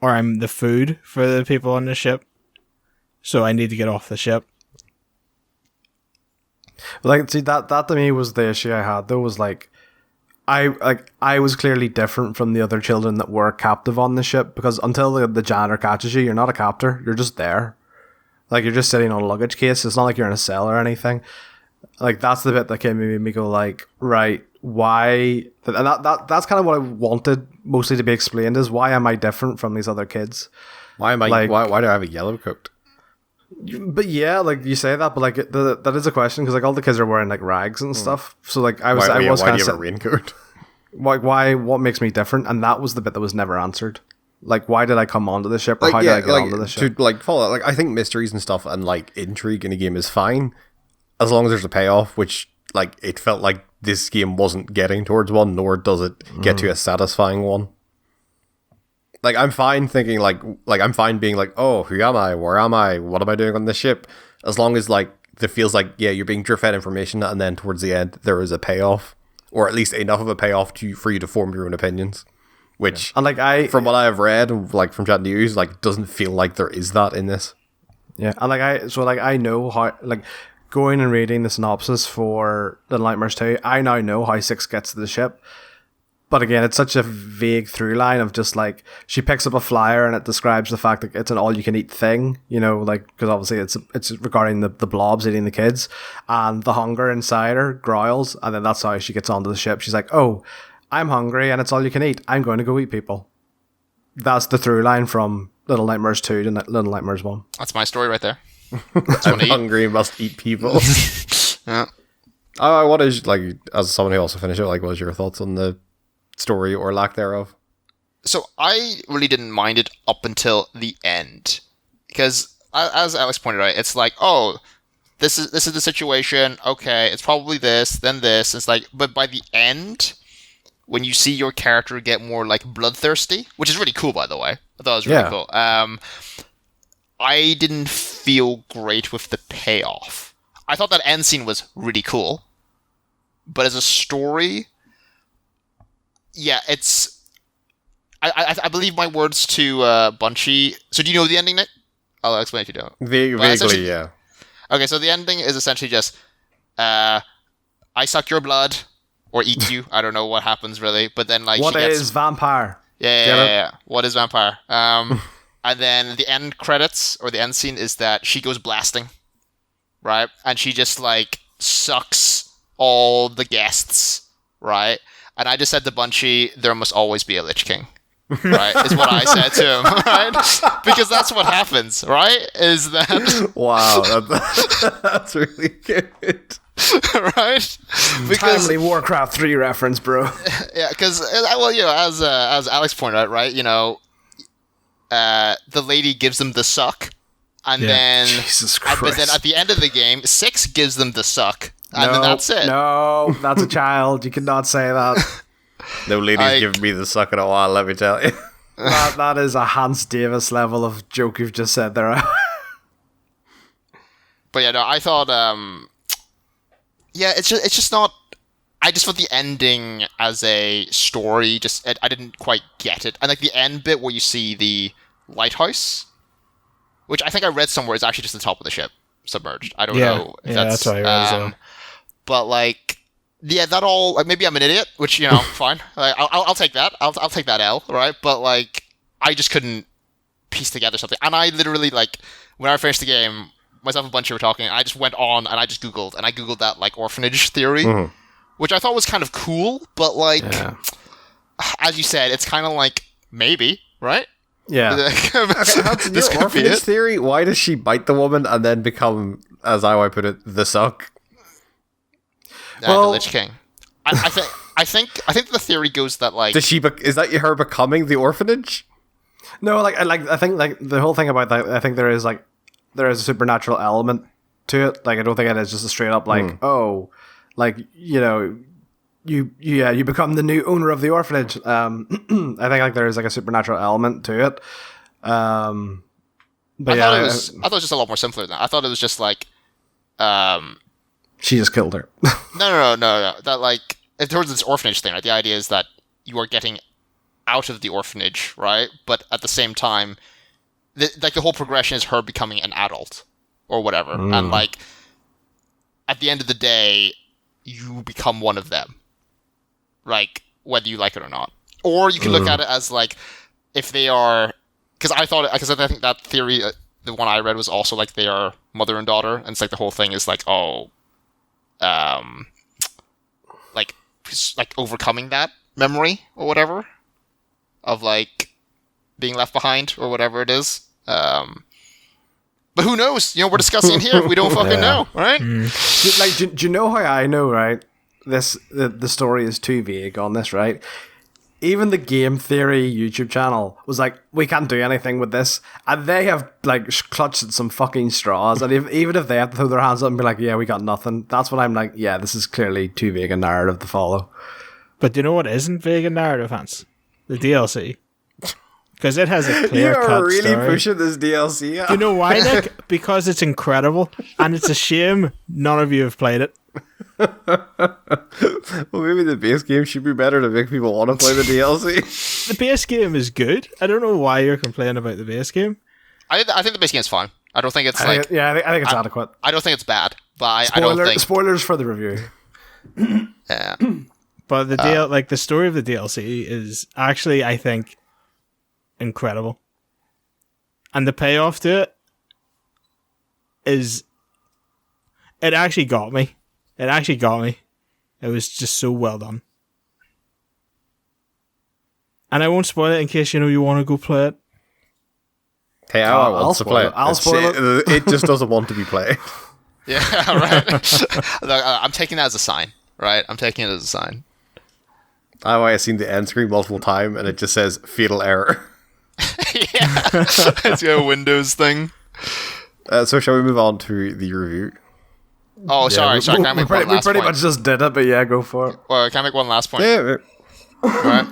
or I'm the food for the people on the ship, so I need to get off the ship. Like, see, that to me was the issue I had. Though was like, I was clearly different from the other children that were captive on the ship, because until the janitor catches you, you're not a captor. You're just there. Like, you're just sitting on a luggage case. It's not like you're in a cell or anything. Like, that's the bit that came made me go like, right, why? And that's kind of what I wanted mostly to be explained, is why am I different from these other kids? Why am I? Like- why do I have a yellow coat? But yeah, like you say that, but like that is a question, because like all the kids are wearing like rags and stuff. So like I was Why kind do you of have a raincoat? like, why? What makes me different? And that was the bit that was never answered. Like, why did I come onto the ship, or how did I get onto the ship? To like follow, like I think mysteries and stuff and like intrigue in a game is fine as long as there's a payoff, which like it felt like this game wasn't getting towards one, nor does it get to a satisfying one. Like I'm fine thinking like I'm fine being like, oh, who am I? Where am I? What am I doing on the ship? As long as like it feels like, yeah, you're being drip fed information, and then towards the end there is a payoff, or at least enough of a payoff for you to form your own opinions. Which, And like from what I have read, and like from chat news, like doesn't feel like there is that in this. yeah, and I know how, like, going and reading the synopsis for Little Nightmares 2, I now know how Six gets to the ship. But again, it's such a vague through line of just like, she picks up a flyer and it describes the fact that it's an all-you-can-eat thing, you know, like, because obviously it's regarding the blobs eating the kids, and the hunger inside her growls, and then that's how she gets onto the ship. She's like, oh, I'm hungry and it's all you can eat. I'm going to go eat people. That's the through line from Little Nightmares 2 to Little Nightmares 1. That's my story right there. I'm hungry, must eat people. Yeah. What is, like, as someone who also finished it, like, what was your thoughts on the story or lack thereof? So I really didn't mind it up until the end, because as Alex pointed out, it's like, oh, this is the situation. Okay, it's probably this, then this. It's like, but by the end, when you see your character get more like bloodthirsty, which is really cool, by the way, I thought it was really cool. I didn't feel great with the payoff. I thought that end scene was really cool, but as a story, yeah, it's. I believe my words to Bunchy. So do you know the ending, Nick? I'll explain if you don't. Vaguely, yeah. Okay, so the ending is essentially just, I suck your blood or eat you. I don't know what happens really, but then like What she gets, is vampire? yeah. What is vampire? And then the end credits or the end scene is that she goes blasting, right? And she just like sucks all the guests, right? And I just said to Bunchy, there must always be a Lich King. Right, is what I said to him, right? Because that's what happens, right? Is that Wow, that's really good. right? Because Timely Warcraft 3 reference, bro. yeah, because well, you know, as Alex pointed out, right? You know, the lady gives them the suck, and then Jesus but then Christ. at the end of the game, Six gives them the suck, and then that's it. No, that's a child. You cannot say that. No lady's giving me the suck in a while, let me tell you. That is a Hans Davis level of joke you've just said there. But yeah, no, I thought, yeah, it's just not. I just thought the ending as a story, I didn't quite get it. And like the end bit where you see the lighthouse, which I think I read somewhere is actually just the top of the ship submerged. I don't know if that's what I read as well. But like, yeah, that all. Like, maybe I'm an idiot, which you know, fine. Like, I'll take that. I'll take that L, right? But like, I just couldn't piece together something. And I literally like when I finished the game, myself and Bunchy were talking. I just went on and I just googled that like orphanage theory, which I thought was kind of cool. But like, as you said, it's kind of like maybe, right? Yeah. This This could be orphanage it. theory, why does she bite the woman and then become, as I put it, the suck? The Lich King. I think the theory goes that like Does is that her becoming the orphanage? No, I think like the whole thing about that, I think there is a supernatural element to it. Like, I don't think it is just a straight up like, oh, like, you know, you become the new owner of the orphanage. I think like there is like a supernatural element to it. But I thought it was just a lot more simpler than that. I thought it was just like, she just killed her. no. That like, towards this orphanage thing, right? The idea is that you are getting out of the orphanage, right? But at the same time, the whole progression is her becoming an adult or whatever, and like at the end of the day, you become one of them, like whether you like it or not. Or you can look at it as like if they are, because I think that theory, the one I read was also like they are mother and daughter, and it's like the whole thing is like like overcoming that memory or whatever of like being left behind or whatever it is. But who knows? You know, we're discussing it here. We don't fucking know, right? Do you know how I know, right? The story is too vague on this, right? Even the Game Theory YouTube channel was like, we can't do anything with this, and they have like clutched at some fucking straws. And even if they have to throw their hands up and be like, yeah, we got nothing, that's when I'm like, yeah, this is clearly too vague a narrative to follow. But do you know what isn't vague in narrative, Hans? The DLC. Because it has a clear cut You're really story. pushing this DLC out. Do you know why, Nick? Because it's incredible, and it's a shame none of you have played it. Well, maybe the base game should be better to make people want to play the DLC. The base game is good. I don't know why you're complaining about the base game. I think the base game's fine. I don't think it's I think it's adequate. I don't think it's bad, but I don't think. Spoilers for the review. Yeah. But the the story of the DLC is actually, I think, incredible, and the payoff to it is. It actually got me. It was just so well done. And I won't spoil it in case you want to go play it. Hey, I want to play it. I'll spoil it. It just doesn't want to be played. Yeah, right. Look, I'm taking that as a sign, right? I'm taking it as a sign. I've seen the end screen multiple times, and it just says fatal error. Yeah, it's a Windows thing. So shall we move on to the review? Oh, sorry. Can I make one last We pretty point? much just did it, but yeah, go for it. Well, can I make one last point? Yeah, Right.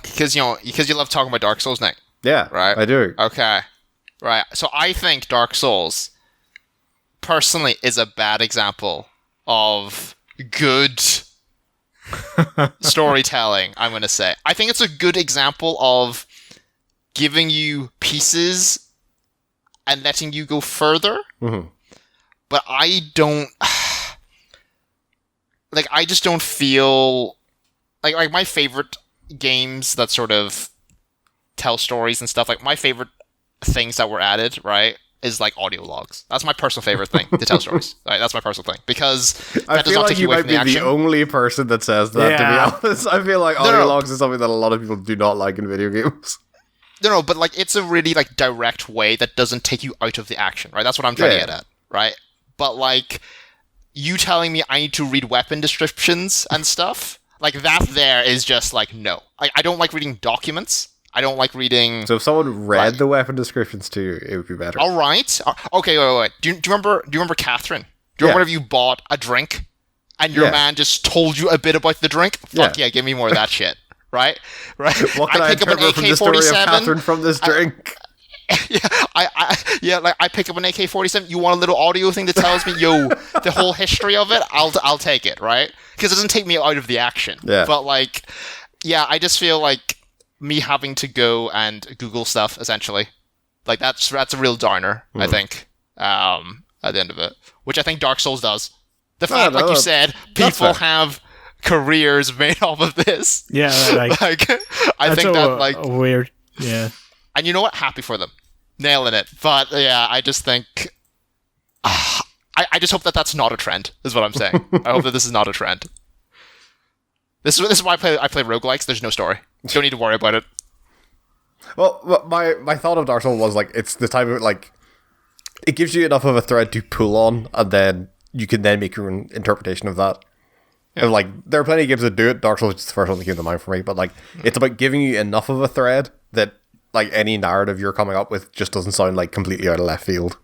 Because you love talking about Dark Souls, Nick. yeah, Right. I do. Okay. Right. So I think Dark Souls, personally, is a bad example of good storytelling, I'm going to say. I think it's a good example of giving you pieces and letting you go further. Mm-hmm. But I don't... Like, I just don't feel... Like my favorite games that sort of tell stories and stuff, like my favorite things that were added, right, is like audio logs. That's my personal favorite thing to tell stories. Right, that's my personal thing because I that does feel not like take you away might from be the action. the only person that says that, Yeah. to be honest. I feel like No, audio no. logs is something that a lot of people do not like in video games. No, but like it's a really like direct way that doesn't take you out of the action, right? That's what I'm trying to Yeah. get at, right? But like you telling me I need to read weapon descriptions and stuff, like that there is just like no. I don't like reading documents. I don't like reading. So if someone read Right. the weapon descriptions to you, it would be better. All right. Okay. Wait. Do you remember Catherine? Do you remember Yeah. whenever you bought a drink and your Yeah. man just told you a bit about the drink? Fuck yeah, give me more of that shit. Right. What can I pick up an interpret from the story of AK-47. Catherine from this drink? I pick up an AK-47. You want a little audio thing that tells me, yo, the whole history of it? I'll take it, right? Because it doesn't take me out of the action. Yeah. But like, yeah, I just feel like me having to go and Google stuff essentially, like that's a real downer. I think at the end of it, which I think Dark Souls does. The fact, like you said, people fair. have careers made off of this. Yeah, like Like, I that's think a, that like. a weird. Yeah, And you know what? Happy for them. Nailing it. But yeah, I just think... I just hope that that's not a trend, is what I'm saying. I hope that this is not a trend. This is why I play roguelikes. There's no story. Don't need to worry about it. Well, my thought of Dark Souls was like it's the type of like it gives you enough of a thread to pull on, and then you can then make your own interpretation of that. And like there are plenty of games that do it. Dark Souls is the first one that came to mind for me, but like it's about giving you enough of a thread that like any narrative you're coming up with just doesn't sound like completely out of left field.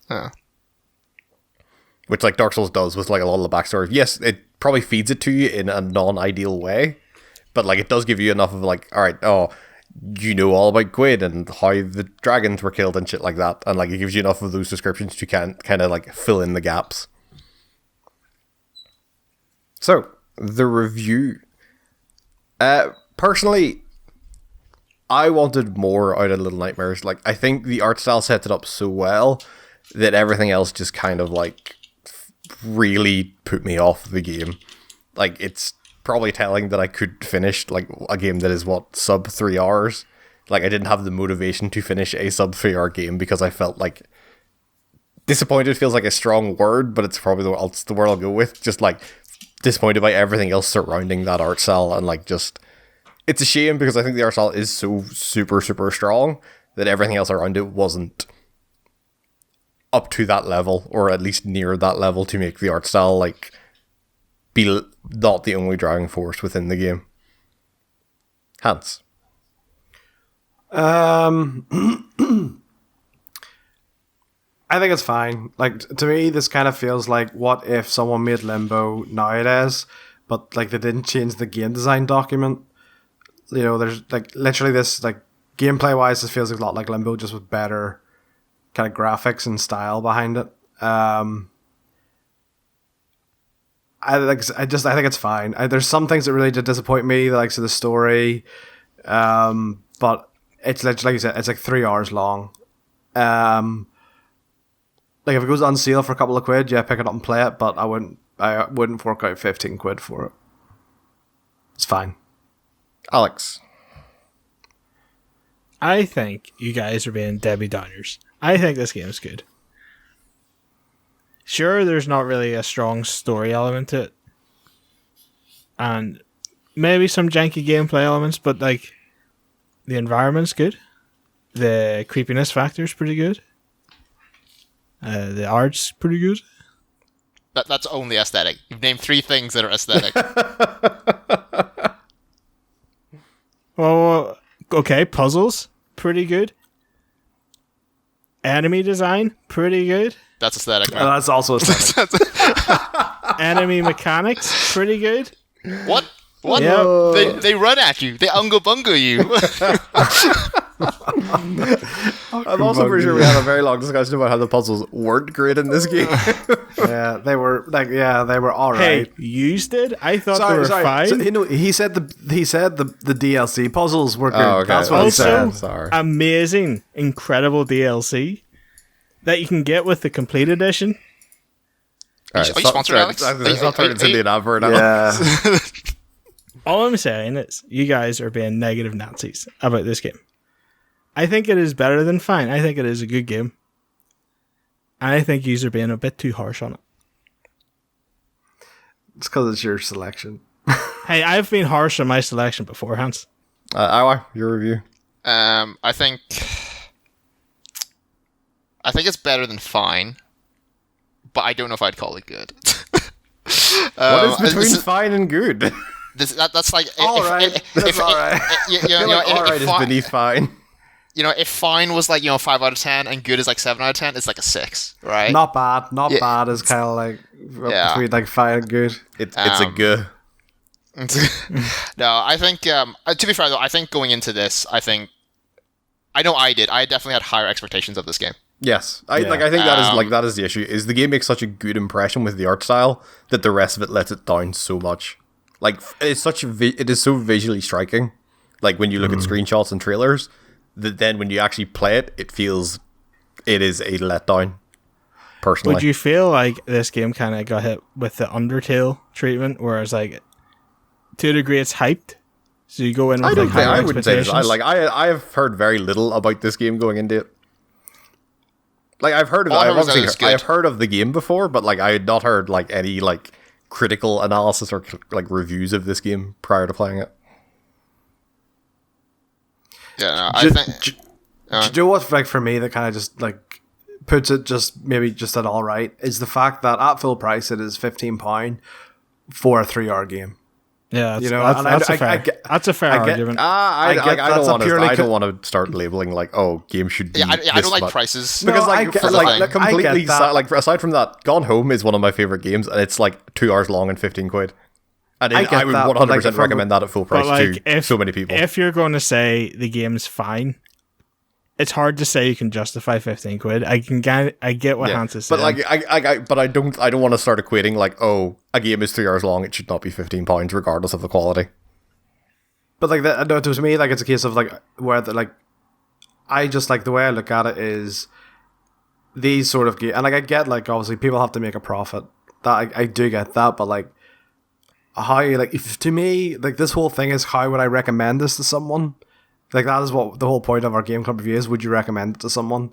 Huh. Which like Dark Souls does with like a lot of the backstory. Yes, it probably feeds it to you in a non-ideal way, but like it does give you enough of like, all right, you know all about Gwyn and how the dragons were killed and shit like that, and like it gives you enough of those descriptions to kind of like fill in the gaps. So the review, personally, I wanted more out of Little Nightmares. Like, I think the art style sets it up so well that everything else just kind of like really put me off the game. Like, it's probably telling that I could finish like a game that is sub 3 hours. Like, I didn't have the motivation to finish a sub 3 hour game because I felt like disappointed feels like a strong word, but it's probably the word I'll go with. Just like disappointed by everything else surrounding that art style, and like just it's a shame because I think the art style is so super strong that everything else around it wasn't up to that level, or at least near that level, to make the art style like be not the only driving force within the game. Hans. I think it's fine. Like, to me, this kind of feels like what if someone made Limbo nowadays, but like they didn't change the game design document. You know, there's like literally this, like, gameplay wise, this feels a lot like Limbo, just with better kind of graphics and style behind it. I think it's fine. There's some things that really did disappoint me, like so the story, but it's literally, like you said, it's like 3 hours long. Like, if it goes on sale for a couple of quid, yeah, pick it up and play it, but I wouldn't fork out 15 quid for it. It's fine. Alex. I think you guys are being Debbie Downers. I think this game's good. Sure, there's not really a strong story element to it, and maybe some janky gameplay elements, but like the environment's good. The creepiness factor's pretty good. The art's pretty good. That's only aesthetic. You've named 3 things that are aesthetic. Well, okay, puzzles, pretty good. Enemy design, pretty good. That's aesthetic, man. That's also aesthetic. Enemy mechanics, pretty good. What? What? Yeah. They run at you. They unga bunga you. I'm also pretty sure we had a very long discussion about how the puzzles weren't great in this game. They were all right. Hey, you did? I thought they were fine. So, he said the DLC puzzles were good. Oh, okay. That's what he said. Also, Sorry. amazing, incredible DLC that you can get with the complete edition. All Are you sponsored, Alex? I'll turn it into an advert now. Yeah. All I'm saying is, you guys are being negative Nazis about this game. I think it is better than fine. I think it is a good game. And I think you are being a bit too harsh on it. It's because it's your selection. Hey, I've been harsh on my selection before, Hans. Awa, your review. I think it's better than fine, but I don't know if I'd call it good. What is between fine and good? That's like all right. That's all right. All right is beneath fine. You know, if fine was like 5 out of 10 and good is like 7 out of 10, it's like a 6, right? Not bad. Not bad is kind of like between like fine and good. It's a good. No, I think to be fair though, I think going into this, I know I definitely had higher expectations of this game. Yes, I think that is the issue. Is the game makes such a good impression with the art style that the rest of it lets it down so much. Like, it is so visually striking. Like, when you look at screenshots and trailers, that then when you actually play it, it is a letdown. Personally, would you feel like this game kind of got hit with the Undertale treatment, whereas like to a degree it's hyped, so you go in with I wouldn't say this. I have heard very little about this game going into it. Like, I've heard of the game before, but like I had not heard like any like critical analysis or like reviews of this game prior to playing it. Yeah, no, I think. Do you know what, like, for me, that kind of just like puts it maybe just at all right is the fact that at full price it is £15 for a 3 hour game. Yeah, that's a fair argument. I don't want to start labeling like, oh, games should be. Yeah, I don't like prices because completely aside from that, Gone Home is one of my favorite games, and it's like 2 hours long and 15 quid. And get I would that, 100% like, from- recommend that at full price But like, to so many people. if you're going to say the game's fine, it's hard to say you can justify 15 quid. I get what Hans is saying. But I don't want to start equating like, oh, a game is 3 hours long, it should not be £15 regardless of the quality. But like that, no, to me, like it's a case of like where the, like I just like the way I look at it is these sort of games, and like I get like obviously people have to make a profit. That I do get that, but like how like if to me like this whole thing is how would I recommend this to someone? Like that is what the whole point of our game club review is. Would you recommend it to someone?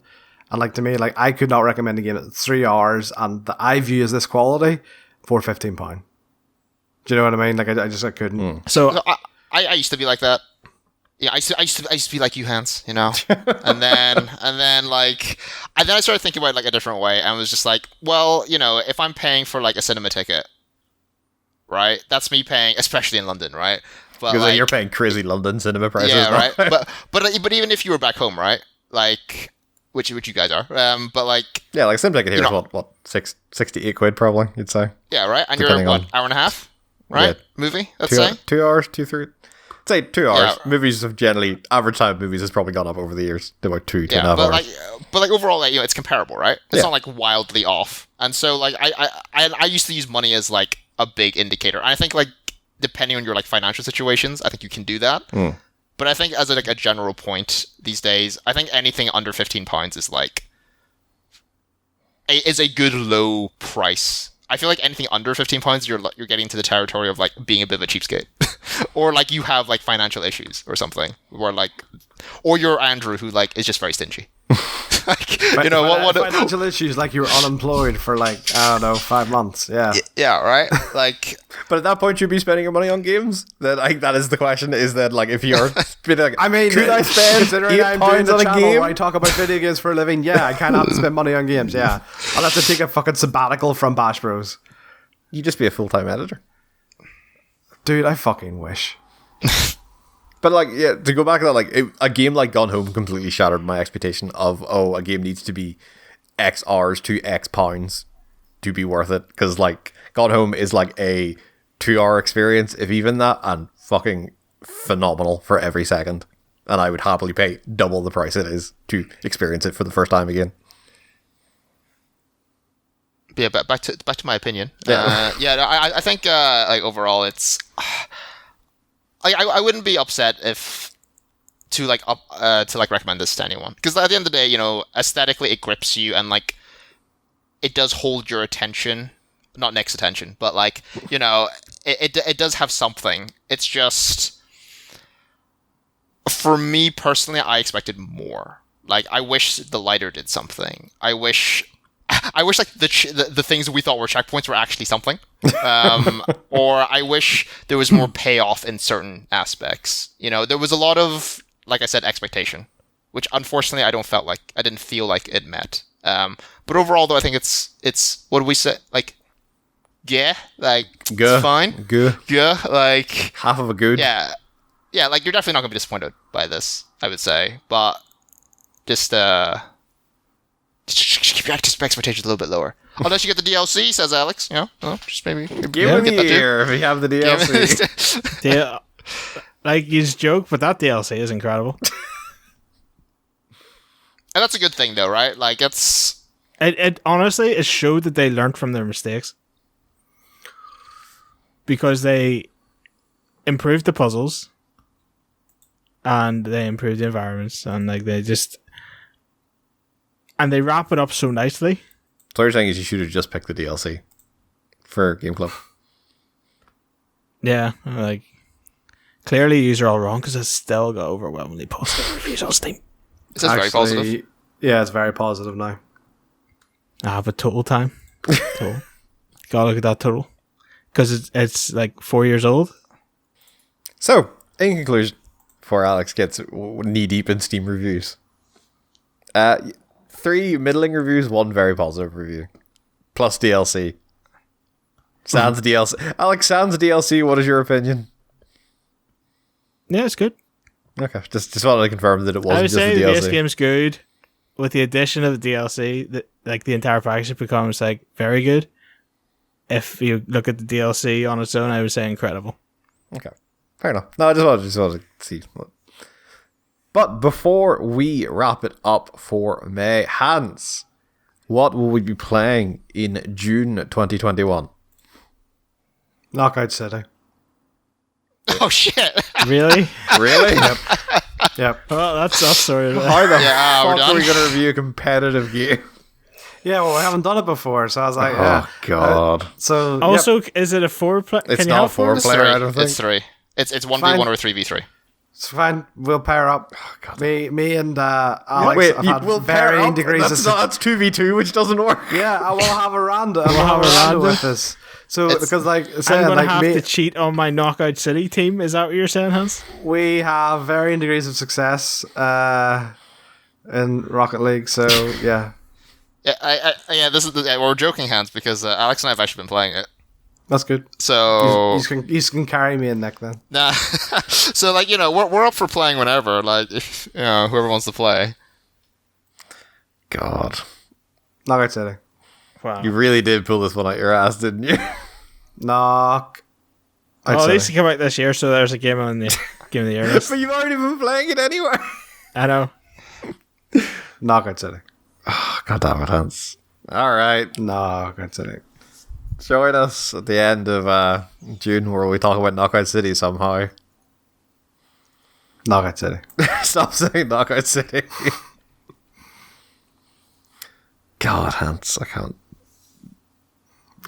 And like to me, like I could not recommend a game at 3 hours and that I view as this quality for £15. Do you know what I mean? Like I couldn't. So No, I used to be like that. Yeah, I used to be like you, Hans, you know. and then I started thinking about it like a different way, and was just like, well, you know, if I'm paying for like a cinema ticket, right? That's me paying, especially in London, right? But Because like, you're paying crazy London cinema prices. yeah, now. right. but even if you were back home, right? Like, which you guys are, but like, Yeah, like sim ticket here is You know- what 68 quid probably, you'd say. yeah, right. And Depending you're what, on- hour and a half, right? Yeah. Movie, let's 2 say. 2 hours, 2 3. I'd say 2 hours. Yeah. Movies have generally average time of movies has probably gone up over the years to about 2 Yeah, 2.5 but hours. like overall, like, you know, it's comparable, right? It's Yeah. not like wildly off. And so like I used to use money as like a big indicator. And I think like depending on your like financial situations, I think you can do that. But I think as a general point these days, I think anything under £15 is like is a good low price. I feel like anything under £15, you're getting into the territory of like being a bit of a cheapskate, or like you have like financial issues or something, or like, or you're Andrew who like is just very stingy. Like, you know what? Financial issues like you're unemployed for like I don't know 5 months. Yeah. Yeah, right. Like, But at that point, you'd be spending your money on games. Then like that is the question: is that like if you're, like, I mean, could I spend considering I'm doing £8 the on a channel game? where I talk about video games for a living, yeah, I kind of have to spend money on games. Yeah, I'll have to take a fucking sabbatical from Bash Bros. You just be a full time editor. Dude, I fucking wish. But like, yeah, to go back to that, like a game like Gone Home completely shattered my expectation of a game needs to be X hours to X pounds to be worth it. Because like Gone Home is like a 2 hour experience, if even that, and fucking phenomenal for every second. And I would happily pay double the price it is to experience it for the first time again. yeah, but back to my opinion. Yeah. I think like overall, it's. I wouldn't be upset if to recommend this to anyone, because at the end of the day, you know, aesthetically it grips you and like it does hold your attention, not Nick's attention, but like, you know, it does have something. It's just for me personally, I expected more. Like I wish the lighter did something. I wish like the things we thought were checkpoints were actually something, or I wish there was more payoff in certain aspects. You know, there was a lot of, like I said, expectation, which unfortunately I didn't feel like it met. But overall, though, I think it's what do we say? Like, yeah, like it's fine, Good. yeah, like Half of a good. yeah, like you're definitely not gonna be disappointed by this, I would say, but just keep your expectations a little bit lower. Unless you get the DLC, says Alex. You know, just maybe Game of the year if you have the DLC. yeah, like you just joke, but that DLC is incredible. And that's a good thing, though, right? Like It honestly, it showed that they learned from their mistakes, because they improved the puzzles and they improved the environments, and like they wrap it up so nicely. So what you're saying is you should have just picked the DLC for Game Club. Yeah, like clearly you're all wrong, because it's still got overwhelmingly positive reviews on Steam. this is very positive. Yeah, it's very positive now. But total time, total. Gotta look at that total, because it's like 4 years old. So, in conclusion, before Alex gets knee deep in Steam reviews, 3 middling reviews, 1 very positive review, plus DLC. Sans DLC. Alex, Sans DLC. What is your opinion? Yeah, it's good. Okay, just wanted to confirm that it I wasn't would just say the the DLC. base game's good. With the addition of the DLC, like the entire package becomes like very good. if you look at the DLC on its own, I would say incredible. Okay, fair enough. No, I just wanted to see. But before we wrap it up for May, Hans, what will we be playing in June 2021? Knockout City. Oh shit! Really? Really? Yep. Well, that's sorry. How the Yeah, we're fuck are we done. going to review a competitive game? Yeah, well, we haven't done it before, so I was like, yeah. Oh, God. So, yep. Also, is it a 4-player? It's Can you not have 4? a four-player, I don't think. It's 3. It's 1v1 Fine. or 3v3. It's fine. We'll pair up. Me and Alex have had we'll pair varying up? degrees That's of not, that's 2v2, which doesn't work. Yeah, I will have a random. We'll have a random. with this. So because like I'm saying gonna like have me, to cheat on my Knockout City team. Is that what you're saying, Hans? we have varying degrees of success in Rocket League. So yeah, Yeah, this is we're joking, Hans, because Alex and I have actually been playing it. that's good. So You can carry me in Nick then. nah, so like we're up for playing whenever. Like if whoever wants to play. God. Knockout City. Wow. You really did pull this one out your ass, didn't you? Knock. Well, at least it came out this year, so there's a game on the game of the year list. But you've already been playing it anyway. I know. Knockout City. God damn it, Hans. All right. Knockout City. Join us at the end of June where we talk about Knockout City somehow. Knockout City. Stop saying Knockout City. God, Hans, I can't.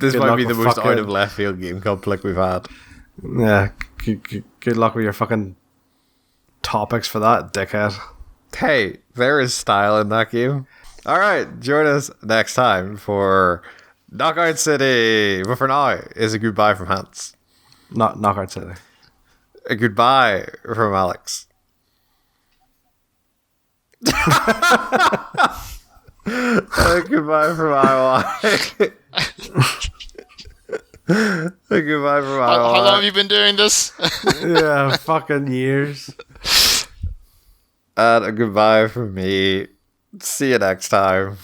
This Good might luck be the with most fucking- out of left field game conflict we've had. Yeah. Good luck with your fucking topics for that, dickhead. Hey, there is style in that game. All right, join us next time for Knockout City. But for now, is a goodbye from Hans. Knockout City. A goodbye from Alex. A goodbye from IY. A goodbye from How long have IY. you been doing this? Yeah, fucking years. And a goodbye from me. See you next time.